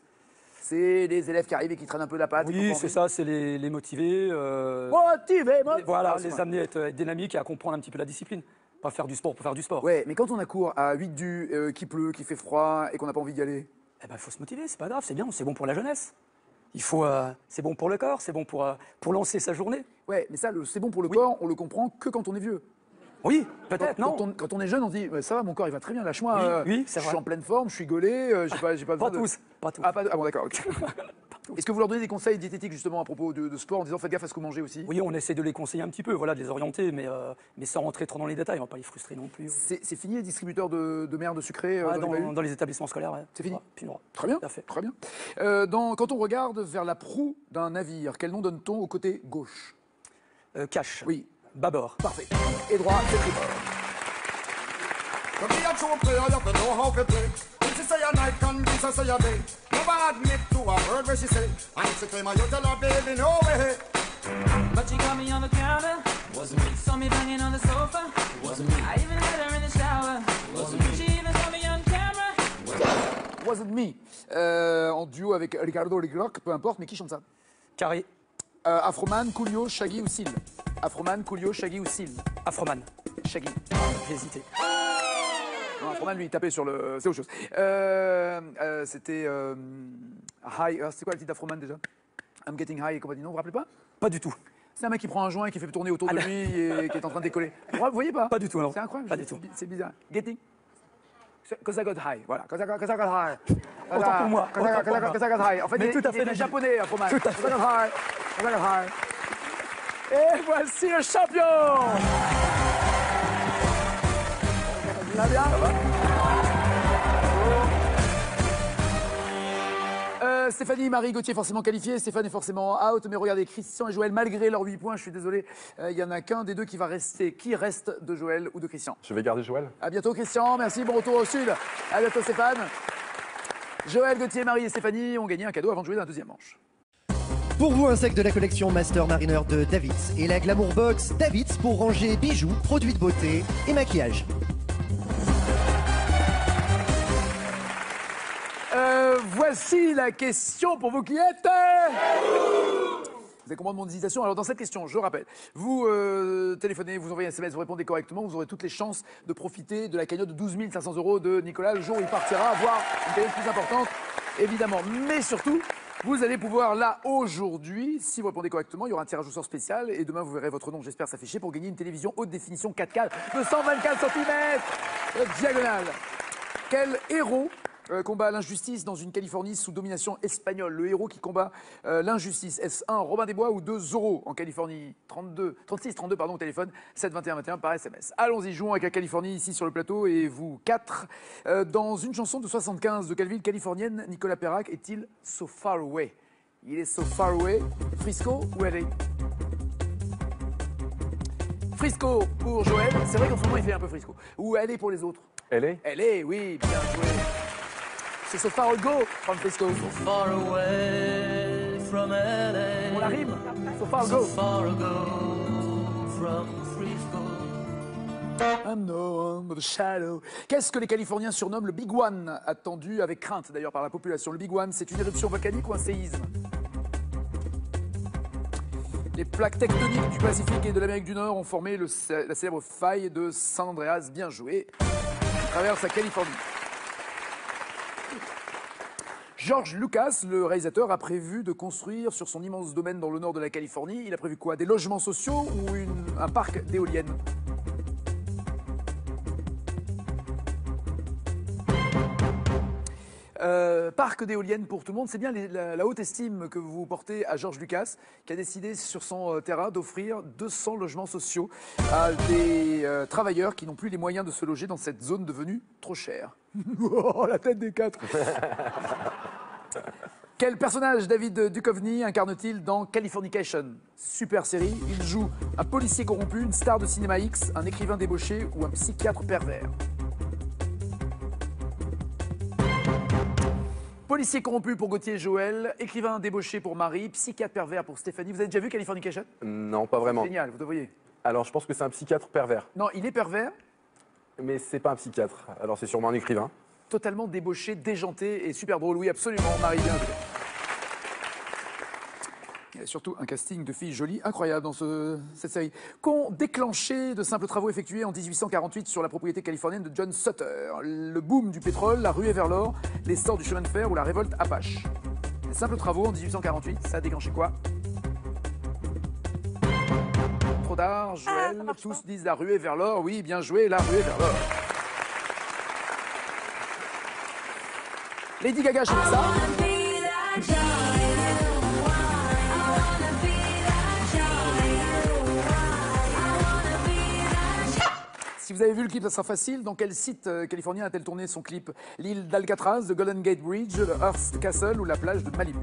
C'est des élèves qui arrivent et qui traînent un peu la patte. Oui, c'est ça, c'est les motiver. Motiver, Et voilà, les amener à être dynamiques et à comprendre un petit peu la discipline. Pas faire du sport pour faire du sport. Ouais, mais quand on a cours à 8 du, qu'il pleut, qu'il fait froid et qu'on n'a pas envie d'y aller. Eh ben, il faut se motiver, c'est pas grave, c'est bien, c'est bon pour la jeunesse. Il faut, c'est bon pour le corps, c'est bon pour lancer sa journée. Ouais, mais ça, c'est bon pour le corps, on le comprend que quand on est vieux. Oui, peut-être, non. Quand on est jeune, on se dit ça va, mon corps il va très bien, lâche-moi. Oui, je c'est suis vrai. en pleine forme, je suis gaulé, j'ai pas besoin Pas tous, pas tous. Ah, ah bon, d'accord. Ok. Est-ce que vous leur donnez des conseils diététiques justement à propos de sport en disant faites gaffe à ce que vous mangez aussi? Oui, on essaie de les conseiller un petit peu, voilà, de les orienter, mais sans rentrer trop dans les détails, on va pas les frustrer non plus. C'est fini les distributeurs de merde sucrée Dans les établissements scolaires, ouais. C'est fini. Puis non. Très bien, Tout à fait. très bien. Quand on regarde vers la proue d'un navire, quel nom donne-t-on au côté gauche? Cache. Oui. Bâbord. Parfait. Et droit, c'est tribord. To be a true player, you have to know how to play. If she say a night, can be so say a day. Never admit to a word where she say. And if she claim a you tell her, baby, no way. But she got me on the counter. Wasn't me. Saw me banging on the sofa. Wasn't me. I even had her in the shower. Wasn't me. She even saw me on camera. Wasn't me. En duo avec Ricardo Rigroc, peu importe, mais qui chante ça? Carré. Afroman, Coolio, Shaggy ou Seal? Afroman, Coolio, Shaggy ou Seal? Afroman. Shaggy. J'ai hésité. Non, Afroman, lui, il tapait sur le... C'est autre chose. C'était... High... C'était quoi le titre d'Afroman déjà? I'm Getting High et compagnie, non, vous vous rappelez pas? Pas du tout. C'est un mec qui prend un joint et qui fait tourner autour de lui et qui est en train de décoller. Vous voyez pas? Pas du tout, non. C'est incroyable. Pas du tout. C'est bizarre. Getting... Cause I got high, voilà. Cause I got high. Autant pour moi. Cause I got high. En fait, Mais il tout à fait, est Nagui. japonais, Afroman. Tout à Cause I fait. got high. Cause I got high. Et voici le champion. Ça va bien? Stéphanie, Marie, Gauthier forcément qualifiés, Stéphane est forcément out, mais regardez, Christian et Joël, malgré leurs 8 points, je suis désolé, il n'y en a qu'un des deux qui va rester. Qui reste de Joël ou de Christian? Je vais garder Joël. À bientôt Christian, merci, bon retour au sud. À bientôt Stéphane. Joël, Gauthier, Marie et Stéphanie ont gagné un cadeau avant de jouer dans la deuxième manche. Pour vous, un sac de la collection Master Mariner de Davids et la Glamour Box Davids pour ranger bijoux, produits de beauté et maquillage. Voici la question pour vous qui êtes... Vous avez compris mon hésitation. Alors dans cette question, je rappelle, vous téléphonez, vous envoyez un SMS, vous répondez correctement, vous aurez toutes les chances de profiter de la cagnotte de 12 500 € de Nicolas le jour où il partira voir une cagnotte plus importante, évidemment. Mais surtout, vous allez pouvoir là aujourd'hui, si vous répondez correctement, il y aura un tirage au sort spécial et demain vous verrez votre nom, j'espère, s'afficher pour gagner une télévision haute définition 4K de 124 cm diagonale. Quel héros combat l'injustice dans une Californie sous domination espagnole? Le héros qui combat l'injustice. Est-ce 1, Robin des Bois ou 2, Zorro en Californie? 36 32 pardon, au téléphone, 7 21 21 par SMS. Allons-y, jouons avec la Californie ici sur le plateau et vous 4. Dans une chanson de 75 de quelle ville californienne Nicolas Perrac est-il so far away? Il est so far away. Frisco ou LA? Frisco pour Joël. C'est vrai qu'en ce moment il fait un peu Frisco. Ou LA pour les autres? LA? LA, oui, bien joué. C'est so far ago from Frisco. Far away from LA. On la rime. So far ago. Far ago from Frisco. I'm no one but a shadow. Qu'est-ce que les Californiens surnomment le Big One, attendu avec crainte d'ailleurs par la population? Le Big One, c'est une éruption volcanique ou un séisme? Les plaques tectoniques du Pacifique et de l'Amérique du Nord ont formé la célèbre faille de San Andreas, bien joué, qui traverse la Californie. George Lucas, le réalisateur, a prévu de construire sur son immense domaine dans le nord de la Californie. Il a prévu quoi? Des logements sociaux ou un parc d'éoliennes? Parc d'éoliennes pour tout le monde, c'est bien la haute estime que vous portez à George Lucas, qui a décidé sur son terrain d'offrir 200 logements sociaux à des travailleurs qui n'ont plus les moyens de se loger dans cette zone devenue trop chère. Oh, la tête des quatre. Quel personnage David Duchovny incarne-t-il dans Californication? Super série, il joue un policier corrompu, une star de cinéma X, un écrivain débauché ou un psychiatre pervers. Policier corrompu pour Gauthier et Joël, écrivain débauché pour Marie, psychiatre pervers pour Stéphanie. Vous avez déjà vu Californication? Non, pas vraiment. Génial, vous devriez. Alors, je pense que c'est un psychiatre pervers. Non, il est pervers, Mais c'est pas un psychiatre. Alors, c'est sûrement un écrivain. totalement débauché, déjanté et super drôle. Oui, absolument, Marie, bien joué. surtout un casting de filles jolies incroyable dans cette série. Qu'ont déclenché de simples travaux effectués en 1848 sur la propriété californienne de John Sutter? Le boom du pétrole, la ruée vers l'or, l'essor du chemin de fer ou la révolte Apache? Les simples travaux en 1848, ça a déclenché quoi? Trop tard, Joël, tous disent la ruée vers l'or. Oui, bien joué, la ruée vers l'or. Lady Gaga, je fais ça. Si vous avez vu le clip, ça sera facile. Dans quel site californien a-t-elle tourné son clip? L'île d'Alcatraz, le Golden Gate Bridge, le Hearst Castle ou la plage de Malibu?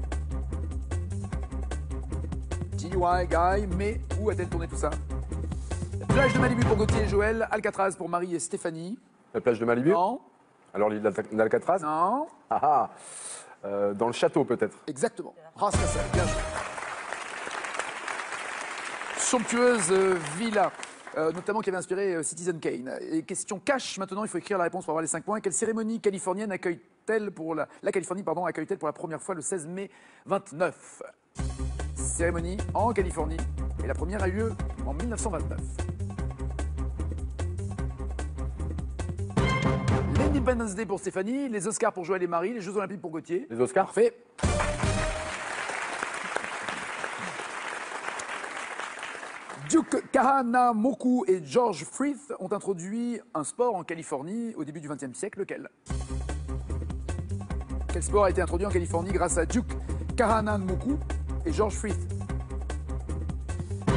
GUI, Guy, mais où a-t-elle tourné tout ça? La plage de Malibu pour Gauthier et Joël, Alcatraz pour Marie et Stéphanie. La plage de Malibu? Non. Alors l'île d'Alcatraz? Non. Ah ah. Dans le château peut-être? Exactement. Hearst Castle, bien joué. Somptueuse villa. Notamment qui avait inspiré Citizen Kane. Et question cash, maintenant, il faut écrire la réponse pour avoir les 5 points. Quelle cérémonie californienne accueille-t-elle pour la Californie, pardon, accueille-t-elle pour la première fois le 16 mai 29? Cérémonie en Californie. Et la première a eu lieu en 1929. L'Independence Day pour Stéphanie, les Oscars pour Joël et Marie, les Jeux Olympiques pour Gauthier. Les Oscars? Parfait. Duke Kahanamoku et George Frith ont introduit un sport en Californie au début du XXe siècle. Lequel? Quel sport a été introduit en Californie grâce à Duke Kahanamoku et George Frith?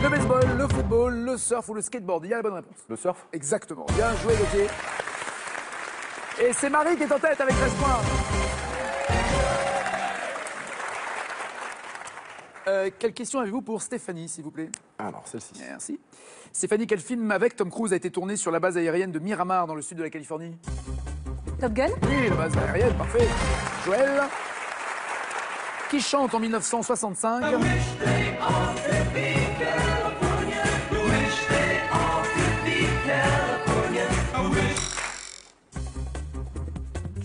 Le baseball, le football, le surf ou le skateboard? Il y a la bonne réponse. Le surf? Exactement. Bien joué, Gauthier. Et c'est Marie qui est en tête avec 13 points. Quelle question avez-vous pour Stéphanie, s'il vous plaît? Alors, celle-ci. Merci. Stéphanie, quel film avec Tom Cruise a été tourné sur la base aérienne de Miramar, dans le sud de la Californie? Top Gun? Oui, la base aérienne, parfait. Joël, qui chante en 1965?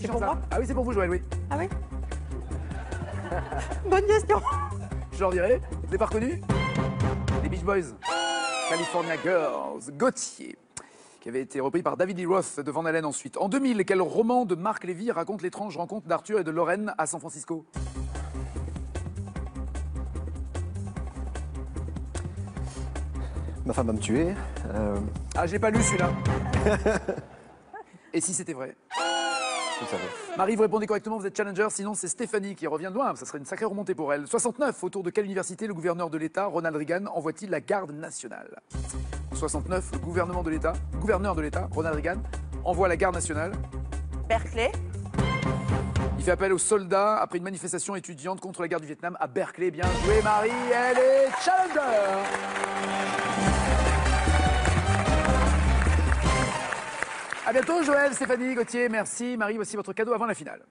C'est pour moi? Ah oui, c'est pour vous, Joël, oui. Ah oui? Bonne question. Je leur dirai. Vous n'avez pas reconnu? Les Beach Boys. California Girls. Gauthier, qui avait été repris par David Lee Roth de Van Halen ensuite. En 2000, quel roman de Marc Lévy raconte l'étrange rencontre d'Arthur et de Lorraine à San Francisco? Ma femme va me tuer. Ah, j'ai pas lu celui-là. Et si c'était vrai? Je le savais. Marie, vous répondez correctement, vous êtes challenger, sinon c'est Stéphanie qui revient de loin, ça serait une sacrée remontée pour elle. 69, autour de quelle université le gouverneur de l'État, Ronald Reagan, envoie-t-il la garde nationale? En 69, le gouverneur de l'État, Ronald Reagan, envoie la garde nationale. Berkeley. Il fait appel aux soldats après une manifestation étudiante contre la guerre du Vietnam à Berkeley. Bien joué Marie, elle est challenger. À bientôt Joël, Stéphanie, Gauthier, merci. Marie, voici votre cadeau avant la finale.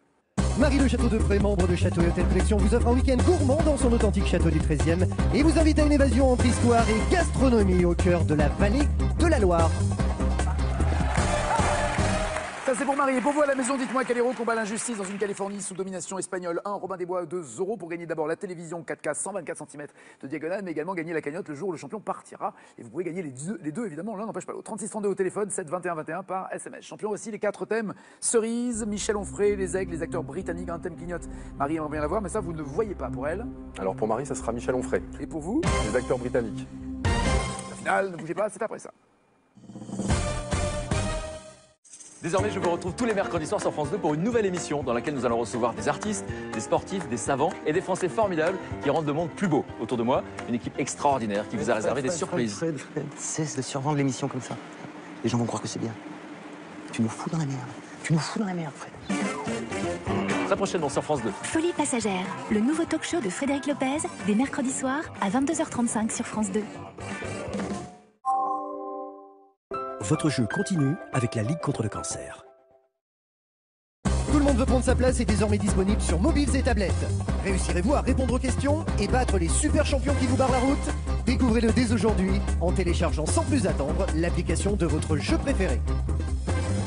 Marie Le Château de Pré, membre de Château et Hôtel Collection, vous offre un week-end gourmand dans son authentique château du 13e et vous invite à une évasion entre histoire et gastronomie au cœur de la vallée de la Loire. Ça c'est pour Marie. Et pour vous à la maison, dites-moi quel héros combat l'injustice dans une Californie sous domination espagnole? 1. Robin des Bois, 2 Zorro pour gagner d'abord la télévision 4K 124 cm de diagonale, mais également gagner la cagnotte le jour où le champion partira. Et vous pouvez gagner les deux évidemment, l'un n'empêche pas l'autre. 3632 au téléphone, 7 21 21 par SMS. Champion aussi les 4 thèmes cerise, Michel Onfray, les aigles, les acteurs britanniques, un thème clignote. Marie aimerait bien la voir, mais ça vous ne voyez pas pour elle. Alors pour Marie, ça sera Michel Onfray. Et pour vous? Les acteurs britanniques. La finale, ne bougez pas, c'est après ça. Désormais, je vous retrouve tous les mercredis soirs sur France 2 pour une nouvelle émission dans laquelle nous allons recevoir des artistes, des sportifs, des savants et des Français formidables qui rendent le monde plus beau. Autour de moi, une équipe extraordinaire qui vous a réservé des surprises. Fred, cesse de survendre l'émission comme ça. Les gens vont croire que c'est bien. Tu nous fous dans la merde. Tu nous fous dans la merde, Fred. Très prochainement sur France 2. Folie passagère, le nouveau talk show de Frédéric Lopez, des mercredis soirs à 22h35 sur France 2. Votre jeu continue avec la Ligue contre le cancer. Tout le monde veut prendre sa place est désormais disponible sur mobiles et tablettes. Réussirez-vous à répondre aux questions et battre les super champions qui vous barrent la route? Découvrez-le dès aujourd'hui en téléchargeant sans plus attendre l'application de votre jeu préféré.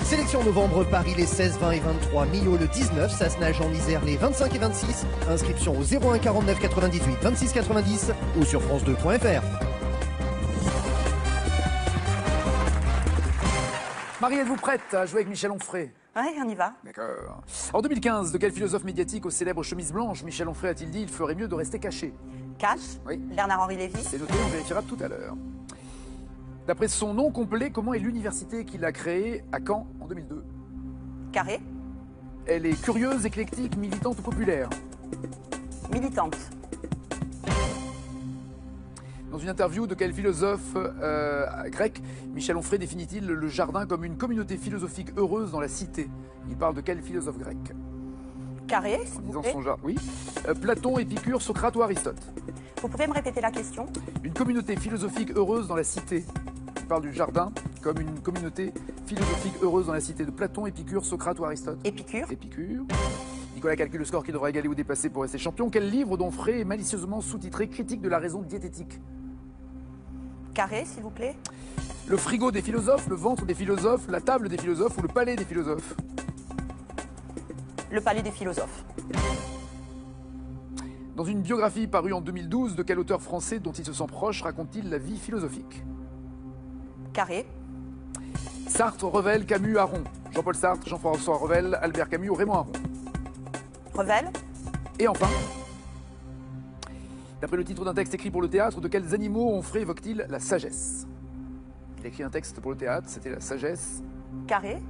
Sélection novembre, Paris les 16, 20 et 23, Millau le 19, ça se nage en Isère les 25 et 26. Inscription au 01 49 98 26 90 ou sur france2.fr. Marie, êtes-vous prête à jouer avec Michel Onfray? Oui, on y va. D'accord. En 2015, de quel philosophe médiatique aux célèbres chemises blanches Michel Onfray a-t-il dit « Il ferait mieux de rester caché » Cash. Oui. Bernard-Henri Lévy. C'est noté, on vérifiera tout à l'heure. D'après son nom complet, comment est l'université qu'il a créée à Caen en 2002? Carré. Elle est curieuse, éclectique, militante ou populaire? Militante. Dans une interview de quel philosophe grec Michel Onfray définit-il le jardin comme une communauté philosophique heureuse dans la cité? Il parle de quel philosophe grec? Carré, En s'il vous disant plaît. son jardin, oui. Platon, Épicure, Socrate ou Aristote? Vous pouvez me répéter la question? Une communauté philosophique heureuse dans la cité. Il parle du jardin comme une communauté philosophique heureuse dans la cité. De Platon, Épicure, Socrate ou Aristote? Épicure. Épicure. Nicolas calcule le score qu'il devra égaler ou dépasser pour rester champion. Quel livre d'Onfray est malicieusement sous-titré Critique de la raison diététique? Carré, s'il vous plaît. Le frigo des philosophes, le ventre des philosophes, la table des philosophes ou le palais des philosophes? Le palais des philosophes. Dans une biographie parue en 2012, de quel auteur français dont il se sent proche raconte-t-il la vie philosophique? Carré. Sartre, Revel, Camus, Aron. Jean-Paul Sartre, Jean-François Revel, Albert Camus ou Raymond Aron? Revel. Et enfin, d'après le titre d'un texte écrit pour le théâtre, de quels animaux Onfray évoque-t-il la sagesse? Il a écrit un texte pour le théâtre, c'était la sagesse. Carré.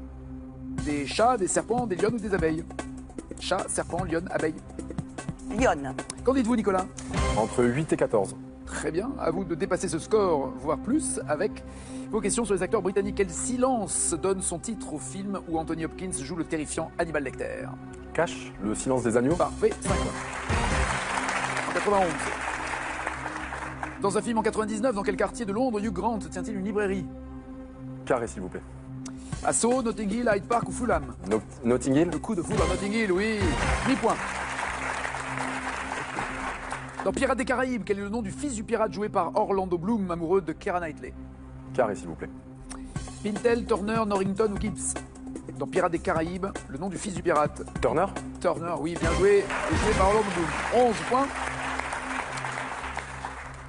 Des chats, des serpents, des lionnes ou des abeilles? Chat, serpent, lionne, abeille. Lyon. Qu'en dites-vous, Nicolas? Entre 8 et 14. Très bien, à vous de dépasser ce score, voire plus, avec vos questions sur les acteurs britanniques. Quel silence donne son titre au film où Anthony Hopkins joue le terrifiant Hannibal Lecter? Cash, le silence des agneaux. Parfait, 5 points. En 91. Dans un film en 99, dans quel quartier de Londres Hugh Grant tient-il une librairie? Carré, s'il vous plaît. Assaut, Notting Hill, Hyde Park ou Fulham? Notting Hill. Le coup de foudre à Notting Hill, oui. 8 points. Dans Pirates des Caraïbes, quel est le nom du fils du pirate joué par Orlando Bloom, amoureux de Keira Knightley? Carré, s'il vous plaît. Pintel, Turner, Norrington ou Gibbs? Dans Pirates des Caraïbes, le nom du fils du pirate? Turner. Turner, oui, bien joué. Et joué par Orlando Bloom. 11 points.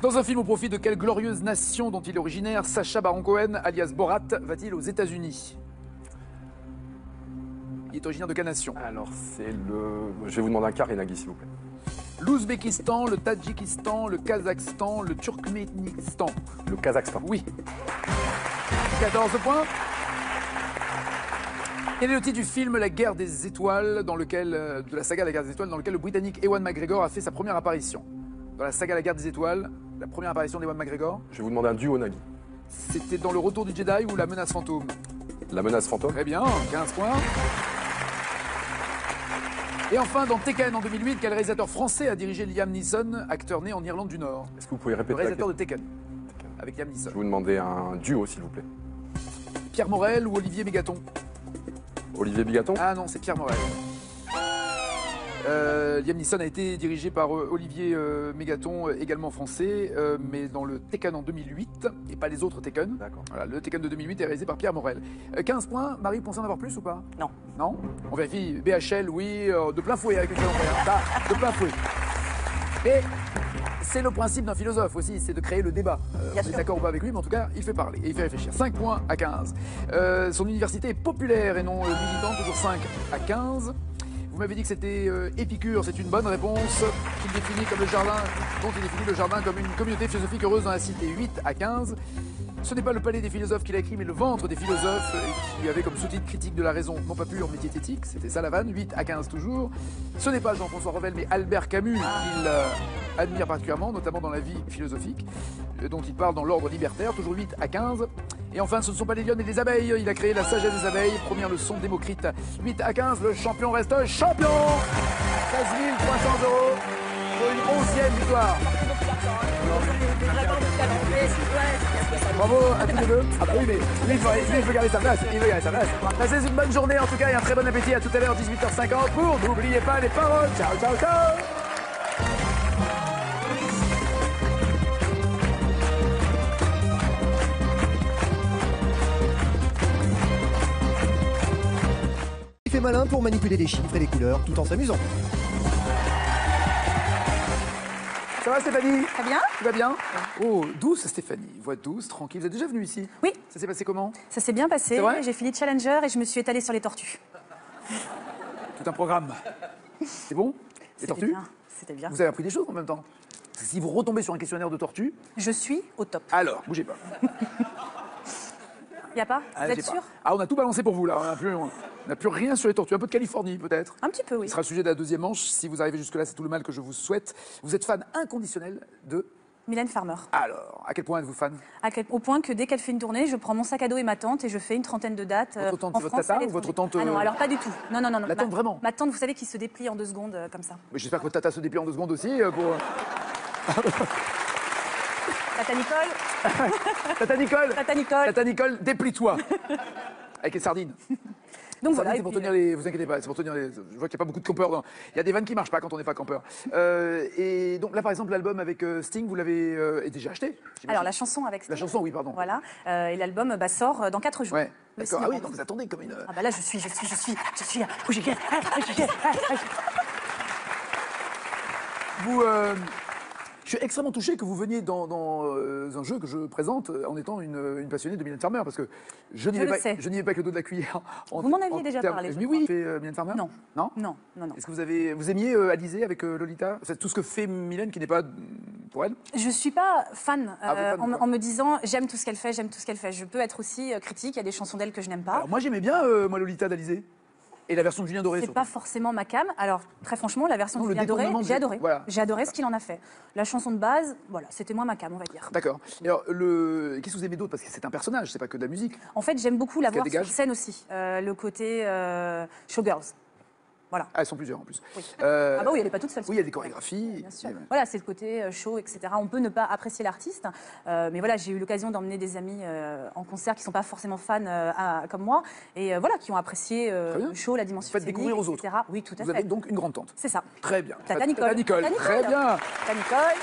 Dans un film au profit de quelle glorieuse nation dont il est originaire, Sacha Baron Cohen, alias Borat, va-t-il aux États-Unis? Il est originaire de quelle nation? Alors, c'est le... Je vais vous demander un carré, Nagui, s'il vous plaît. L'Ouzbékistan, le Tadjikistan, le Kazakhstan, le Turkménistan. Le Kazakhstan. Oui. 14 points. Quel est le titre du film La Guerre des Étoiles, de la saga La Guerre des Étoiles, dans lequel le Britannique Ewan McGregor a fait sa première apparition? Dans la saga La Guerre des Étoiles, la première apparition d'Ewan McGregor? Je vais vous demander un duo, Nagui. C'était dans Le Retour du Jedi ou La Menace Fantôme? La Menace Fantôme. Très bien, 15 points. Et enfin, dans Tekken en 2008, quel réalisateur français a dirigé Liam Neeson, acteur né en Irlande du Nord? Est-ce que vous pouvez répéter Le réalisateur de la Tekken, avec Liam Neeson. Je vais vous demander un duo, s'il vous plaît. Pierre Morel ou Olivier Mégaton? Olivier Bigaton. Ah non, c'est Pierre Morel. Liam Neeson a été dirigé par Olivier Mégaton, également français, mais dans le Tekken en 2008, et pas les autres Tekken. D'accord. Voilà, le Tekken de 2008 est réalisé par Pierre Morel. 15 points, Marie, vous pensez en avoir plus ou pas? Non. Non? On vérifie. BHL, oui, de plein fouet avec Michel Onfray, hein. Ça, de plein fouet. Et c'est le principe d'un philosophe aussi, c'est de créer le débat. On est d'accord ou pas avec lui, mais en tout cas, il fait parler et il fait réfléchir. 5 points à 15. Son université est populaire et non militante, toujours 5 à 15. Vous m'avez dit que c'était Épicure, c'est une bonne réponse, qu'il définit comme le jardin, dont il définit le jardin comme une communauté philosophique heureuse dans la cité. 8 à 15. Ce n'est pas le palais des philosophes qu'il a écrit, mais le ventre des philosophes, qui avait comme sous-titre critique de la raison, non pas pure, mais diététique. C'était ça la vanne, 8 à 15 toujours. Ce n'est pas Jean-François Revel, mais Albert Camus, qu'il admire particulièrement, notamment dans la vie philosophique, dont il parle dans l'ordre libertaire, toujours 8 à 15. Et enfin, ce ne sont pas les lionnes et les abeilles. Il a créé la sagesse des abeilles, première leçon Démocrite. 8 à 15, le champion reste champion. 13 300 € pour une 11e victoire. Bravo à tous les deux. Ah bah oui, mais lui, il veut garder sa place. Il veut garder sa place. Passez une bonne journée en tout cas et un très bon appétit. À tout à l'heure, 18h50 pour N'oubliez pas les paroles. Ciao, ciao, ciao. malin pour manipuler les chiffres et les couleurs tout en s'amusant. Ça va Stéphanie? Très bien. Tout va bien? Oh, douce Stéphanie, voix douce, tranquille. Vous êtes déjà venue ici? Oui. Ça s'est passé comment? Ça s'est bien passé. C'est vrai? J'ai fini Challenger et je me suis étalée sur les tortues. Tout un programme. C'est bon? Les tortues? Bien. C'était bien. Vous avez appris des choses en même temps? Parce que si vous retombez sur un questionnaire de tortues... Je suis au top. Alors, bougez pas. Y a pas? Ah, Vous j'ai êtes pas. sûr? Ah, on a tout balancé pour vous là. On n'a plus rien sur les tortues. Un peu de Californie peut-être? Un petit peu, oui. Ce sera le sujet de la deuxième manche. Si vous arrivez jusque-là, c'est tout le mal que je vous souhaite. Vous êtes fan inconditionnel de... Mylène Farmer. Alors, à quel point êtes-vous fan? Au point que dès qu'elle fait une tournée, je prends mon sac à dos et ma tante et je fais une trentaine de dates. Votre tante, en c'est votre France, tata à ou votre l'étranger. tante, Ah non, alors pas du tout. Non, non, non. La tante, vraiment? Ma tante, vous savez, qui se déplie en 2 secondes, comme ça. Mais j'espère que votre tata se déplie en 2 secondes aussi pour... Tata Nicole. Tata Nicole. Tata Nicole. Tata Nicole, déplie-toi. Avec les sardines. Donc Sardines, voilà. c'est pour tenir les... Vous inquiétez pas, c'est pour tenir les... Je vois qu'il n'y a pas beaucoup de campeurs. Il y a des vannes qui marchent pas quand on n'est pas campeur. Et donc là, par exemple, l'album avec Sting, vous l'avez déjà acheté? J'imagine. Alors la chanson avec La chanson, oui, pardon. Voilà. Et l'album sort dans 4 jours. Ouais. Le D'accord. 6 Ah oui, novembre. donc vous attendez comme une... Ah bah là, je suis. Vous, je suis extrêmement touché que vous veniez dans un jeu que je présente en étant une passionnée de Mylène Farmer, parce que je n'y vais pas avec le dos de la cuillère. Vous m'en aviez déjà parlé. Mais oui, Mylène Farmer? Non. Non? Non. Est-ce que vous aimiez Alizée avec Lolita? C'est tout ce que fait Mylène qui n'est pas pour elle? Je suis pas fan, fan, en me disant j'aime tout ce qu'elle fait, j'aime tout ce qu'elle fait. Je peux être aussi critique, il y a des chansons d'elle que je n'aime pas. Alors moi j'aimais bien Lolita d'Alizée. Et la version de Julien Doré. C'est pas forcément ma cam. Alors, très franchement, la version de Julien Doré, j'ai adoré. Voilà. J'ai adoré ce qu'il en a fait. La chanson de base, voilà, c'était moins ma cam, on va dire. D'accord. Et alors, qu'est-ce que vous aimez d'autre? Parce que c'est un personnage, c'est pas que de la musique. En fait, j'aime beaucoup la voir dégage. sur scène aussi. Le côté showgirls. Voilà. Ah, elles sont plusieurs en plus. Oui. Ah bah oui, elle n'est pas toute seule. Oui, il y a des chorégraphies. Bien sûr. Voilà, c'est le côté show, etc. On peut ne pas apprécier l'artiste, mais voilà, j'ai eu l'occasion d'emmener des amis en concert qui ne sont pas forcément fans comme moi, et voilà, qui ont apprécié le show, la dimension Faites découvrir aux autres. etc. Oui, tout à Vous fait. avez donc une grande tante. C'est ça. Très bien. Tata Nicole. Tata Nicole. Très bien. Tata Nicole.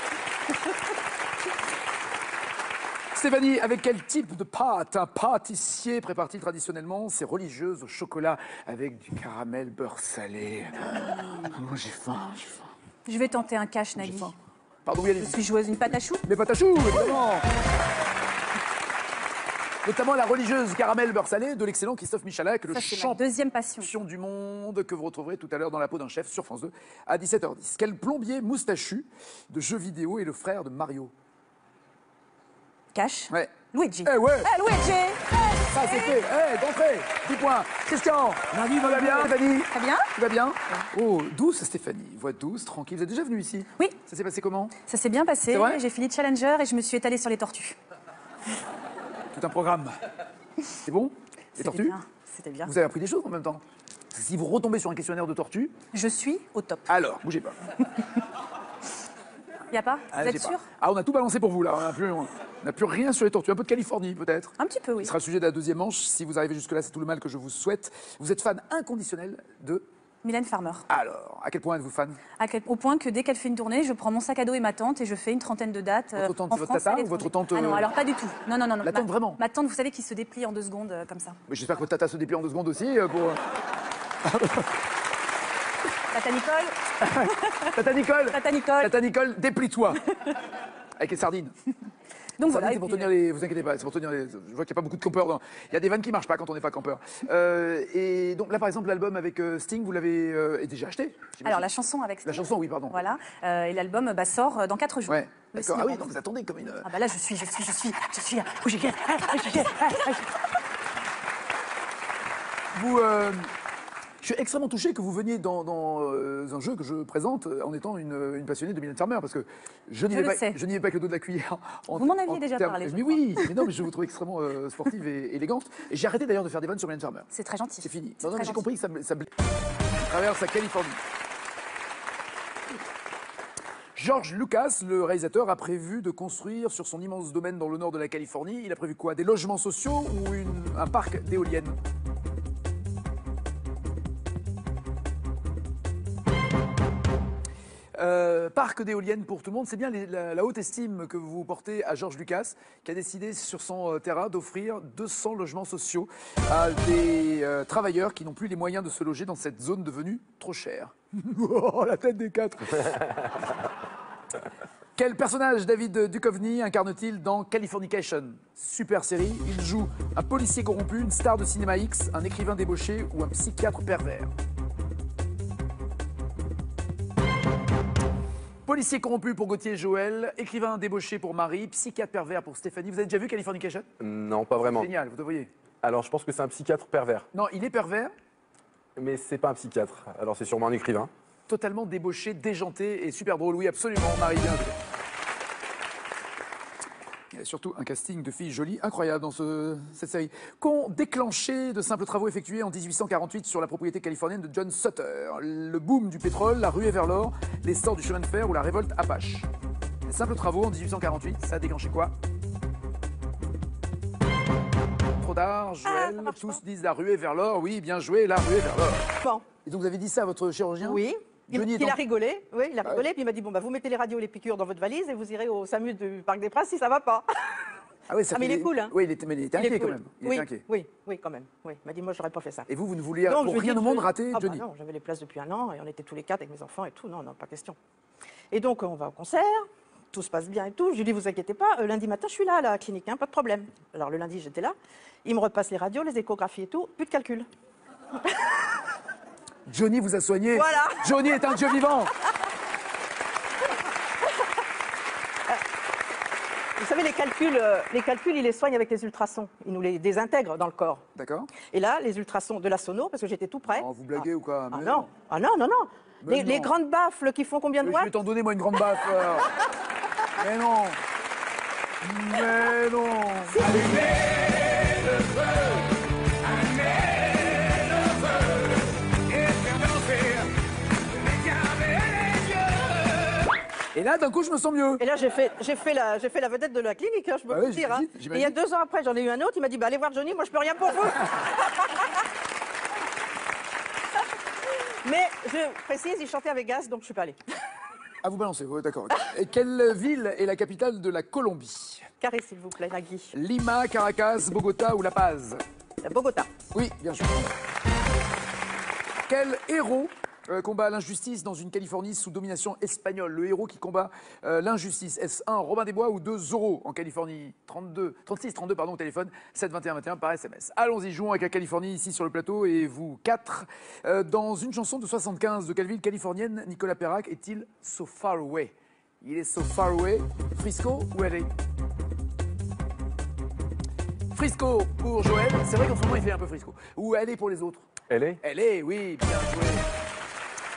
Stéphanie, avec quel type de pâte un pâtissier prépare-t-il traditionnellement ses religieuses au chocolat avec du caramel beurre salé? Oh, j'ai faim. Je vais tenter un cash, J'ai Nagui. faim. Pardon, oui, allez-y. Je suis joueuse, une pâte à choux. Mais pâte à choux, évidemment. Notamment la religieuse caramel beurre salé de l'excellent Christophe Michalak, le Ça, c'est ma champion deuxième passion. du monde que vous retrouverez tout à l'heure dans la peau d'un chef sur France 2 à 17h10. Quel plombier moustachu de jeux vidéo est le frère de Mario? Cash. Ouais. Luigi. Eh ouais. Luigi. Ça c'est fait. D'entrée. 10 points. Christian. Nagui, va bien. Stéphanie. Très bien. Tu vas bien? Oh, douce Stéphanie. Voix douce, tranquille. Vous êtes déjà venue ici? Oui. Ça s'est passé comment? Ça s'est bien passé. C'est vrai? J'ai fini Challenger et je me suis étalée sur les tortues. Tout un programme. C'est bon? Les C'était tortues? bien. C'était bien. Vous avez appris des choses en même temps? Parce que si vous retombez sur un questionnaire de tortues... Je suis au top. Alors, bougez pas. Y a pas? Ah, Vous j'ai êtes pas. sûr? Ah, on a tout balancé pour vous là. On n'a plus rien sur les tortues. Un peu de Californie peut-être. Un petit peu, oui. Ce sera le sujet de la deuxième manche. Si vous arrivez jusque-là, c'est tout le mal que je vous souhaite. Vous êtes fan inconditionnel de... Mylène Farmer. Alors, à quel point êtes-vous fan? Au point que dès qu'elle fait une tournée, je prends mon sac à dos et ma tante et je fais une trentaine de dates Votre tante, en c'est votre France, tata à ou votre l'étranger. tante, Ah non, alors pas du tout. Non. La tante, vraiment? Ma tante, vous savez, qui se déplie en 2 secondes, comme ça. Mais j'espère que votre tata se déplie en 2 secondes aussi pour... Tata Nicole. Tata Nicole. Tata Nicole. Tata Nicole, déplie-toi. Avec les sardines. Donc Sardines, voilà. c'est et pour puis, tenir les... Vous inquiétez pas, c'est pour tenir les... Je vois qu'il n'y a pas beaucoup de campeurs. Il y a des vannes qui marchent pas quand on n'est pas campeur. Et donc là, par exemple, l'album avec Sting, vous l'avez déjà acheté? J'imagine. Alors la chanson avec La chanson, oui, pardon. Voilà. Et l'album sort dans 4 jours. Ouais. Le D'accord. 6 Ah oui, novembre. donc vous attendez comme une... Ah bah là, je suis. Vous, je suis extrêmement touché que vous veniez dans un jeu que je présente en étant une passionnée de Mylène Farmer, parce que je n'y vais pas avec le dos de la cuillère. Vous m'en aviez déjà parlé. Mais oui, mais non, mais je vous trouve extrêmement sportive et élégante. Et j'ai arrêté d'ailleurs de faire des vannes sur Mylène Farmer. C'est très gentil. C'est fini. C'est Non, très j'ai gentil. compris que ça traverse la Californie. George Lucas, le réalisateur, a prévu de construire sur son immense domaine dans le nord de la Californie. Il a prévu quoi? Des logements sociaux ou un parc d'éoliennes? Parc d'éoliennes pour tout le monde, c'est bien la haute estime que vous portez à George Lucas, qui a décidé sur son terrain d'offrir 200 logements sociaux à des travailleurs qui n'ont plus les moyens de se loger dans cette zone devenue trop chère. Oh, la tête des quatre. Quel personnage David Duchovny incarne-t-il dans Californication? Super série, il joue un policier corrompu, une star de cinéma X, un écrivain débauché ou un psychiatre pervers. Policier corrompu pour Gauthier et Joël, écrivain débauché pour Marie, psychiatre pervers pour Stéphanie. Vous avez déjà vu Californication? Non, pas vraiment. Génial, vous devriez. Alors, je pense que c'est un psychiatre pervers. Non, il est pervers. Mais c'est pas un psychiatre. Alors, c'est sûrement un écrivain. Totalement débauché, déjanté et super drôle. Oui, absolument, Marie, bien joué. Il y a surtout un casting de filles jolies incroyable dans cette série. Qu'ont déclenché de simples travaux effectués en 1848 sur la propriété californienne de John Sutter? Le boom du pétrole, la ruée vers l'or, l'essor du chemin de fer ou la révolte Apache? Les simples travaux en 1848, ça a déclenché quoi? Trop tard, Joël, tous disent la ruée vers l'or. Oui, bien joué, la ruée vers l'or. Bon. Et donc vous avez dit ça à votre chirurgien? Oui. Johnny Il a rigolé, oui, il a rigolé, puis il m'a dit, bon, bah, vous mettez les radios et les piqûres dans votre valise et vous irez au SAMU du Parc des Princes si ça va pas. Ah oui, ça mais il est cool, hein. Oui, mais il était inquiet cool. quand même. Il oui, était inquiet. oui, quand même. Oui. Il m'a dit, moi, j'aurais pas fait ça. Et vous ne vouliez Donc, pour je lui ai rien dit, au monde rater ah, Johnny? Bah non, j'avais les places depuis un an et on était tous les quatre avec mes enfants et tout. Non, non, pas question. Et donc, on va au concert, tout se passe bien et tout. Je lui dis, vous inquiétez pas, lundi matin, je suis là à la clinique, hein, pas de problème. Alors, le lundi, j'étais là. Il me repasse les radios, les échographies et tout, plus de calcul. Johnny vous a soigné. Voilà. Johnny est un dieu vivant. Vous savez, les calculs, il les soigne avec les ultrasons. Il nous les désintègre dans le corps. D'accord. Et là, les ultrasons de la sono, parce que j'étais tout près. Oh, vous blaguez ou quoi? Ah non, ah non, non, non. Mais non. Les grandes baffles qui font combien de Je watts? vais t'en donner, moi, une grande baffe. Mais non. Mais non. Et là, d'un coup, je me sens mieux. Et là, j'ai fait la vedette de la clinique, hein, je peux Ah vous oui, dire. Hein. j'imagine. Et il y a 2 ans après, j'en ai eu un autre, il m'a dit, bah, allez voir Johnny, moi, je peux rien pour vous. Mais je précise, il chantait à Vegas, donc je suis pas allée. Ah, vous balancez, oui, d'accord. Et quelle ville est la capitale de la Colombie? Carré, s'il vous plaît, Nagui. Lima, Caracas, Bogota ou La Paz? Bogota. Oui, bien sûr. Quel héros combat l'injustice dans une Californie sous domination espagnole? Le héros qui combat l'injustice. Est-ce 1, Robin des Bois ou 2, Zorro en Californie? 36-32 pardon, au téléphone, 7-21-21 par SMS. Allons-y, jouons avec la Californie ici sur le plateau et vous 4. Dans une chanson de 75 de quelle ville californienne Nicolas Perrac est-il so far away? Il est so far away. Frisco ou LA? Frisco pour Joël. C'est vrai qu'en ce moment il fait un peu Frisco. Ou LA pour les autres? LA? LA, oui, bien joué.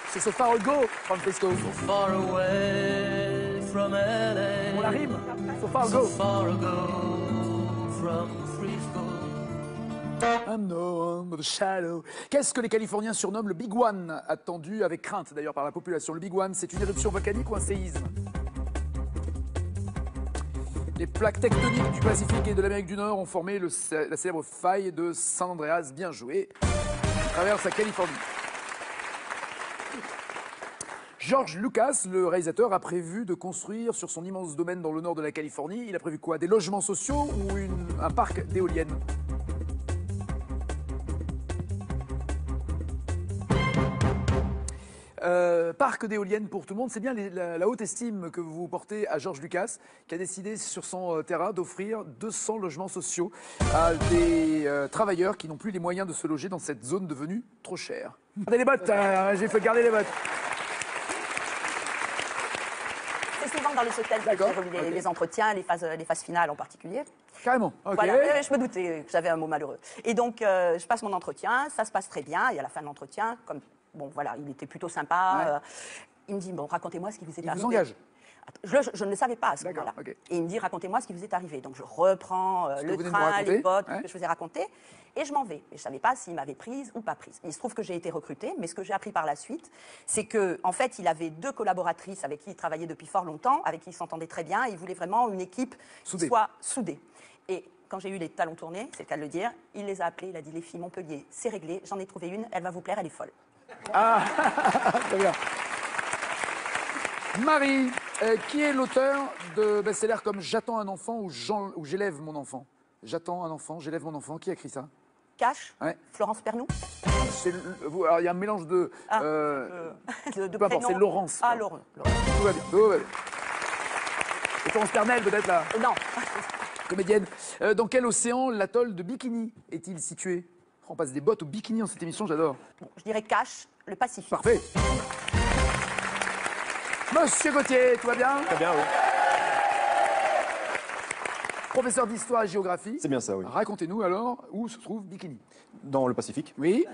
C'est so far go from Frisco. So far away from LA. On la rime. So far go. So far ago from Frisco. Unknown with a shadow. Qu'est-ce que les Californiens surnomment le Big One, attendu avec crainte d'ailleurs par la population? Le Big One, c'est une éruption volcanique ou un séisme? Les plaques tectoniques du Pacifique et de l'Amérique du Nord ont formé la célèbre faille de San Andreas, bien joué, qui traverse la Californie. George Lucas, le réalisateur, a prévu de construire sur son immense domaine dans le nord de la Californie. Il a prévu quoi? Des logements sociaux ou un parc d'éoliennes? Parc d'éoliennes pour tout le monde, c'est bien la haute estime que vous portez à George Lucas, qui a décidé sur son terrain d'offrir 200 logements sociaux à des travailleurs qui n'ont plus les moyens de se loger dans cette zone devenue trop chère. Regardez les bottes, j'ai fait garder les bottes. C'est souvent dans les hôtels que j'ai eu les entretiens, les phases finales en particulier. Carrément, ok. Voilà, je me doutais que j'avais un mot malheureux. Et donc, je passe mon entretien, ça se passe très bien, et à la fin de l'entretien, comme, bon, voilà, il était plutôt sympa, il me dit, bon, racontez-moi ce qui vous est arrivé. Il vous engage? Je ne le savais pas à ce moment-là. Okay. Et il me dit, racontez-moi ce qui vous est arrivé. Donc, je reprends le train, les bottes, que je vous ai raconté, et je m'en vais. Et je ne savais pas s'il m'avait prise ou pas prise. Il se trouve que j'ai été recrutée, mais ce que j'ai appris par la suite, c'est qu'en fait, il avait 2 collaboratrices avec qui il travaillait depuis fort longtemps, avec qui il s'entendait très bien, et il voulait vraiment une équipe qui soit soudée. Et quand j'ai eu les talons tournés, c'est le cas de le dire, il les a appelées, il a dit, les filles, Montpellier, c'est réglé, j'en ai trouvé une, elle va vous plaire, elle est folle. Ah, très bien. Marie, qui est l'auteur de best-sellers comme J'attends un enfant ou J'élève mon enfant? J'attends un enfant, j'élève mon enfant. Qui a écrit ça? Cash. Ouais. Florence Pernou. Alors, il y a un mélange de. de peu importe, prénoms. c'est Laurence. Ah, Laurent. Tout va bien, tout va bien. Et Florence Pernel, peut-être là? Non. Comédienne. Dans quel océan l'atoll de Bikini est-il situé? On passe des bottes au bikini dans cette émission, j'adore. Bon, je dirais Cash, le Pacifique. Parfait. Monsieur Gauthier, tout va bien? Très bien, oui. Professeur d'histoire et géographie. C'est bien ça, oui. Racontez-nous alors où se trouve Bikini. Dans le Pacifique. Oui.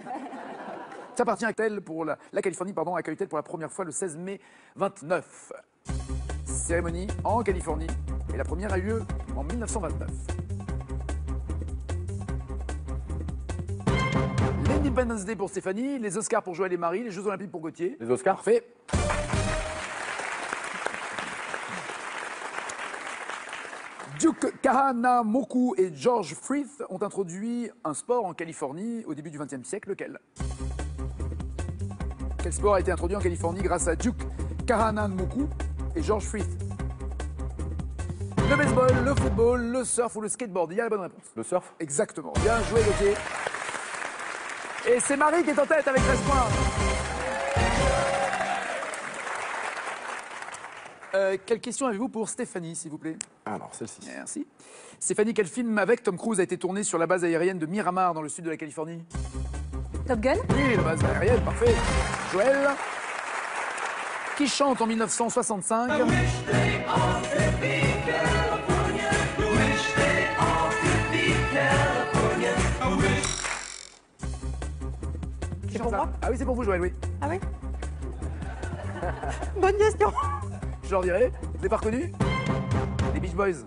Ça appartient à tel pour la Californie, pardon, accueille-t-elle pour la première fois le 16 mai 29. Cérémonie en Californie. Et la première a eu lieu en 1929. L'Independence Day pour Stéphanie, les Oscars pour Joël et Marie, les Jeux Olympiques pour Gauthier. Les Oscars? Parfait. Duke Kahanamoku et George Frith ont introduit un sport en Californie au début du XXe siècle. Lequel? Quel sport a été introduit en Californie grâce à Duke Kahanamoku et George Frith? Le baseball, le football, le surf ou le skateboard? Il y a la bonne réponse. Le surf? Exactement. Bien joué, Gauthier. Et c'est Marie qui est en tête avec 13 points. Quelle question avez-vous pour Stéphanie, s'il vous plaît? Alors, celle-ci. Merci. Stéphanie, quel film avec Tom Cruise a été tourné sur la base aérienne de Miramar, dans le sud de la Californie? Top Gun? Oui, la base aérienne, parfait. Joël, qui chante en 1965? C'est pour moi? Ah oui, c'est pour vous, Joël, oui. Ah oui. Bonne question. Je leur dirai. Vous n'avez pas reconnu? Les Beach Boys.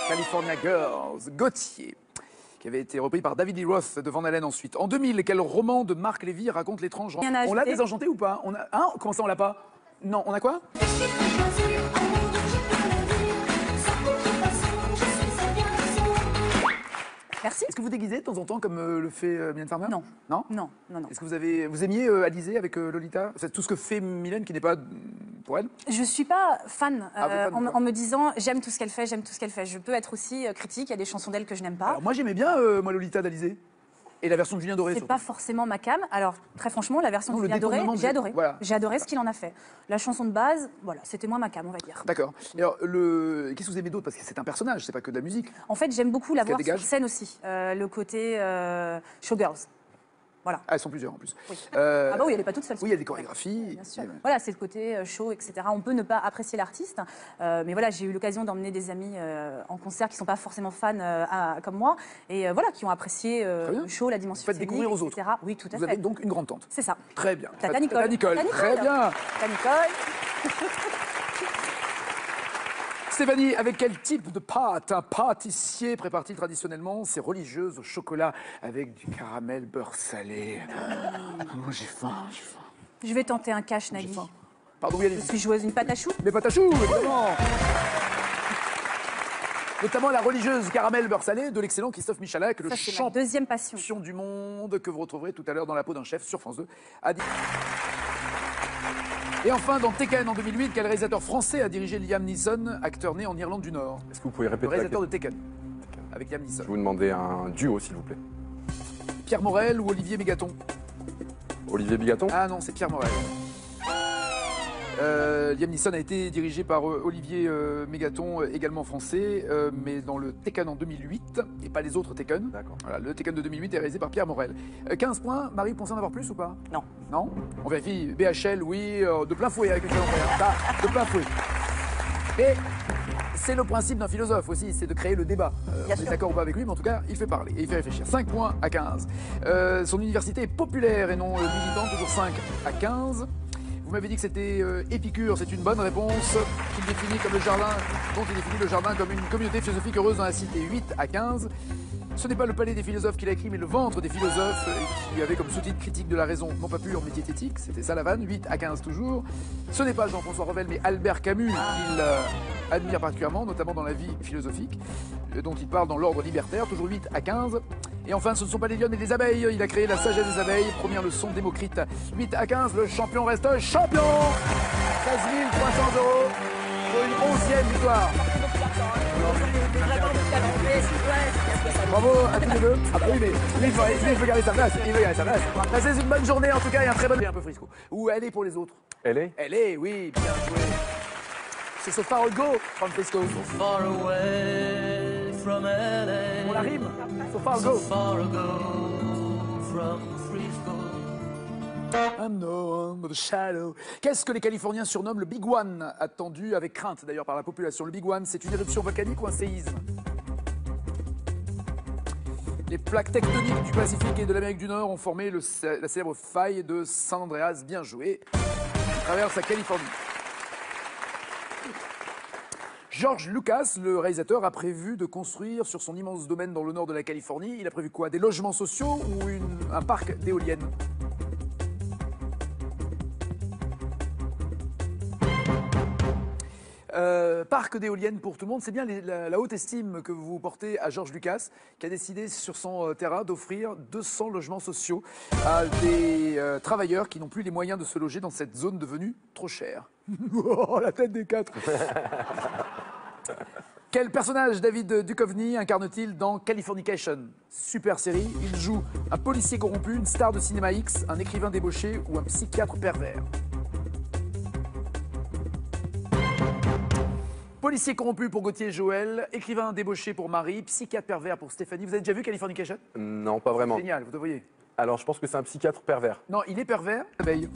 California Girls. Gauthier, qui avait été repris par David Lee Roth de Van Halen ensuite. En 2000, quel roman de Marc Lévy raconte l'étrange... Rien à On l'a ajouter. désenchanté ou pas? On a... Hein? Comment ça, on l'a pas? Non, on a quoi? Merci. Est-ce que vous déguisez de temps en temps comme le fait Mylène Farmer? Non. Non? Non, non, non. Est-ce que vous aimiez Alizé avec Lolita? C'est tout ce que fait Mylène qui n'est pas pour elle? Je suis pas fan, Ah, vous êtes fan, en me disant j'aime tout ce qu'elle fait, j'aime tout ce qu'elle fait. Je peux être aussi critique, il y a des chansons d'elle que je n'aime pas. Alors moi j'aimais bien moi Lolita d'Alizé. Et la version de Julien Doré C'est surtout. pas forcément ma cam. Alors, très franchement, la version Non, de le Julien Doré, détournement de- j'ai adoré. voilà. J'ai adoré ce qu'il en a fait. La chanson de base, voilà, c'était moins ma cam, on va dire. D'accord. Et alors, qu'est-ce que vous aimez d'autre? Parce que c'est un personnage, c'est pas que de la musique. En fait, j'aime beaucoup la qu'elle voir sur dégage scène aussi. Le côté showgirls. Voilà. Ah, elles sont plusieurs en plus. Oui. Euh, Ah bah oui, elle n'est pas toute seule. Oui, il y a des chorégraphies. Bien sûr. Voilà, c'est le côté show, etc. On peut ne pas apprécier l'artiste, mais voilà, j'ai eu l'occasion d'emmener des amis en concert qui ne sont pas forcément fans comme moi, et voilà, qui ont apprécié le show, la dimension Vous faites découvrir aux autres. etc. Oui, tout à Vous fait. avez donc une grande tante. C'est ça. Très bien. Tata Nicole. Tata Nicole. Tata Très Nicole. bien. Tata Nicole. Stéphanie, avec quel type de pâte un pâtissier prépare-t-il traditionnellement ses religieuses au chocolat avec du caramel beurre salé? Oh, j'ai faim, j'ai faim. Je vais tenter un cash, Nagui. Pardon, oui, Je suis joueuse, une pâte à choux. Mais pâte à choux, évidemment. Notamment la religieuse caramel beurre salé de l'excellent Christophe Michalak, le Ça, c'est ma champion deuxième passion. du monde que vous retrouverez tout à l'heure dans la peau d'un chef sur France 2. Et enfin, dans Tekken en 2008, quel réalisateur français a dirigé Liam Neeson, acteur né en Irlande du Nord? Est-ce que vous pouvez Le répéter la réalisateur de question? Tekken, avec Liam Neeson. Je vais vous demander un duo, s'il vous plaît. Pierre Morel ou Olivier Mégaton? Olivier Bigaton? Ah non, c'est Pierre Morel. Liam Neeson a été dirigé par Olivier Mégaton, également français, mais dans le Tekken en 2008, et pas les autres Tekken. D'accord. Voilà, le Tekken de 2008 est réalisé par Pierre Morel. 15 points, Marie, vous pensez en avoir plus ou pas? Non. Non? On vérifie. BHL, oui, de plein fouet avec le ça, de plein fouet. Et c'est le principe d'un philosophe aussi, c'est de créer le débat. On est d'accord ou pas avec lui, mais en tout cas, il fait parler et il fait réfléchir. 5 points à 15. Son université est populaire et non militante, toujours 5 à 15. Vous m'avez dit que c'était Épicure, c'est une bonne réponse. Qu'il définit comme le jardin, dont il définit le jardin comme une communauté philosophique heureuse dans la cité. 8 à 15. Ce n'est pas le palais des philosophes qu'il a écrit, mais le ventre des philosophes, qui avait comme sous-titre critique de la raison, non pas pure, mais diététique. C'était ça la vanne. 8 à 15 toujours. Ce n'est pas Jean-François Revel, mais Albert Camus, qu'il admire particulièrement, notamment dans la vie philosophique, dont il parle dans l'ordre libertaire. Toujours 8 à 15. Et enfin, ce ne sont pas les lionnes et les abeilles. Il a créé la sagesse des abeilles. Première leçon Démocrite. 8 à 15, le champion reste champion. 300 € pour une 11e victoire. Bravo à tous les deux. Ah bah oui, mais lui, il veut garder sa place. Il veut garder sa place. Passez une bonne journée en tout cas et un très bon... Un peu frisco. Où elle est pour les autres? Elle est? Elle est, oui, bien joué. C'est So Far Ago from Frisco. So far away from LA. On la rime. So Far Ago. So far ago from Frisco. I'm no one but a shadow. Qu'est-ce que les Californiens surnomment le Big One, attendu avec crainte d'ailleurs par la population? Le Big One, c'est une éruption volcanique ou un séisme? Les plaques tectoniques du Pacifique et de l'Amérique du Nord ont formé la célèbre faille de San Andreas, bien joué, qui traverse la Californie. George Lucas, le réalisateur, a prévu de construire sur son immense domaine dans le nord de la Californie, il a prévu quoi? Des logements sociaux ou un parc d'éoliennes? Parc d'éoliennes pour tout le monde, c'est bien la haute estime que vous portez à George Lucas, qui a décidé sur son terrain d'offrir 200 logements sociaux à des travailleurs qui n'ont plus les moyens de se loger dans cette zone devenue trop chère. Oh, la tête des quatre. Quel personnage David Duchovny incarne-t-il dans Californication? Super série, il joue un policier corrompu, une star de cinéma X, un écrivain débauché ou un psychiatre pervers. Policier corrompu pour Gauthier et Joël, écrivain débauché pour Marie, psychiatre pervers pour Stéphanie. Vous avez déjà vu Californication? Non, pas vraiment. Génial, vous devriez. Alors, je pense que c'est un psychiatre pervers. Non, il est pervers. Abeille.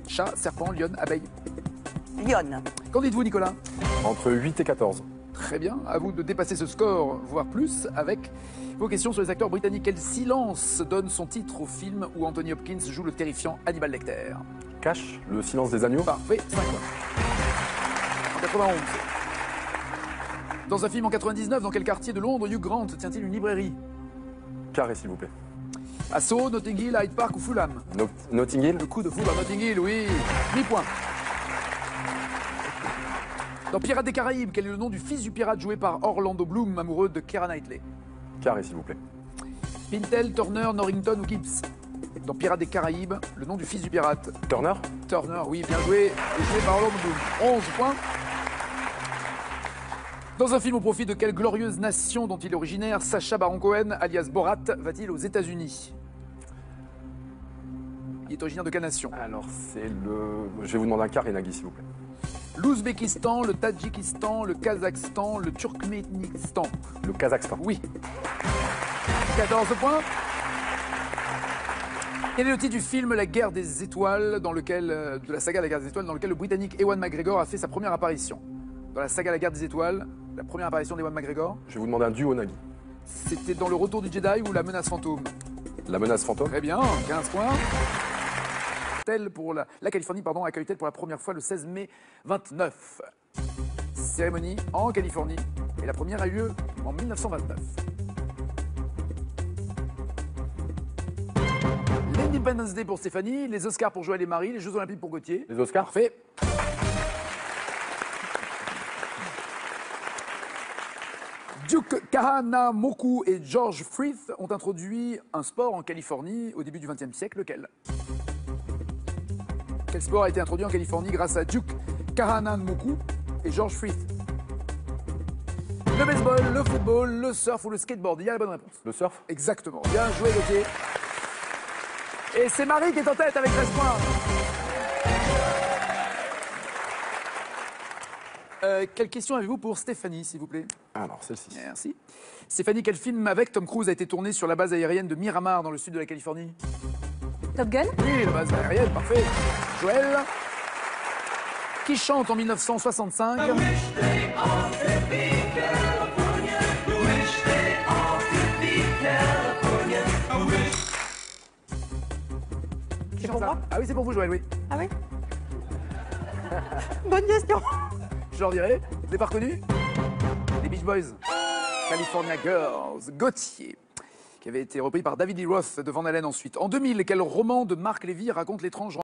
Chat, serpent, lionne, abeille. Lionne. Qu'en dites-vous, Nicolas? Entre 8 et 14. Très bien. À vous de dépasser ce score, voire plus, avec vos questions sur les acteurs britanniques. Quel silence donne son titre au film où Anthony Hopkins joue le terrifiant Hannibal Lecter? Cache, le silence des agneaux. Parfait, 5 points. En 91. Dans un film en 99, dans quel quartier de Londres Hugh Grant tient-il une librairie? Carré, s'il vous plaît. Assaut, Notting Hill, Hyde Park ou Fulham? Notting Hill. Le coup de foudre à Notting Hill, oui. 10 points. Dans Pirates des Caraïbes, quel est le nom du fils du pirate joué par Orlando Bloom, amoureux de Keira Knightley? Carré, s'il vous plaît. Pintel, Turner, Norrington ou Gibbs? Dans Pirates des Caraïbes, le nom du fils du pirate? Turner. Turner, oui, bien joué. Et joué par Orlando Bloom. 11 points. Dans un film au profit de quelle glorieuse nation dont il est originaire, Sacha Baron Cohen, alias Borat, va-t-il aux États-Unis? Il est originaire de quelle nation? Alors, c'est le... Je vais vous demander un carré, Nagui, s'il vous plaît. L'Ouzbékistan, le Tadjikistan, le Kazakhstan, le Turkménistan. Le Kazakhstan. Oui. 14 points. Quel est le titre du film La Guerre des Étoiles, de la saga La Guerre des Étoiles, dans lequel le Britannique Ewan McGregor a fait sa première apparition? Dans la saga La Guerre des Étoiles, la première apparition d'Ewan McGregor? Je vais vous demander un duo, Nagui. C'était dans Le Retour du Jedi ou La Menace Fantôme? La Menace Fantôme. Très bien, 15 points. Pour la Californie, accueille-t-elle pour la première fois le 16 mai 29. Cérémonie en Californie. Et la première a eu lieu en 1929. L'Independence Day pour Stéphanie, les Oscars pour Joël et Marie, les Jeux Olympiques pour Gauthier. Les Oscars. Parfait. Duke Kahanamoku et George Frith ont introduit un sport en Californie au début du XXe siècle. Lequel? Quel sport a été introduit en Californie grâce à Duke Kahanamoku et George Frith? Le baseball, le football, le surf ou le skateboard? Il y a la bonne réponse. Le surf. Exactement. Bien joué, Gauthier. Et c'est Marie qui est en tête avec 13 points. Quelle question avez-vous pour Stéphanie, s'il vous plaît? Alors, celle-ci. Merci. Stéphanie, quel film avec Tom Cruise a été tourné sur la base aérienne de Miramar, dans le sud de la Californie? Top Gun? Oui, la base aérienne, parfait. Joël, qui chante en 1965 C'est pour moi? Ah oui, c'est pour vous, Joël, oui. Ah oui? Bonne question. Je leur dirai. Vous n'avez pas reconnu? Les Beach Boys. California Girls. Gauthier. Qui avait été repris par David Lee Roth de Van Halen ensuite. En 2000, quel roman de Marc Lévy raconte l'étrange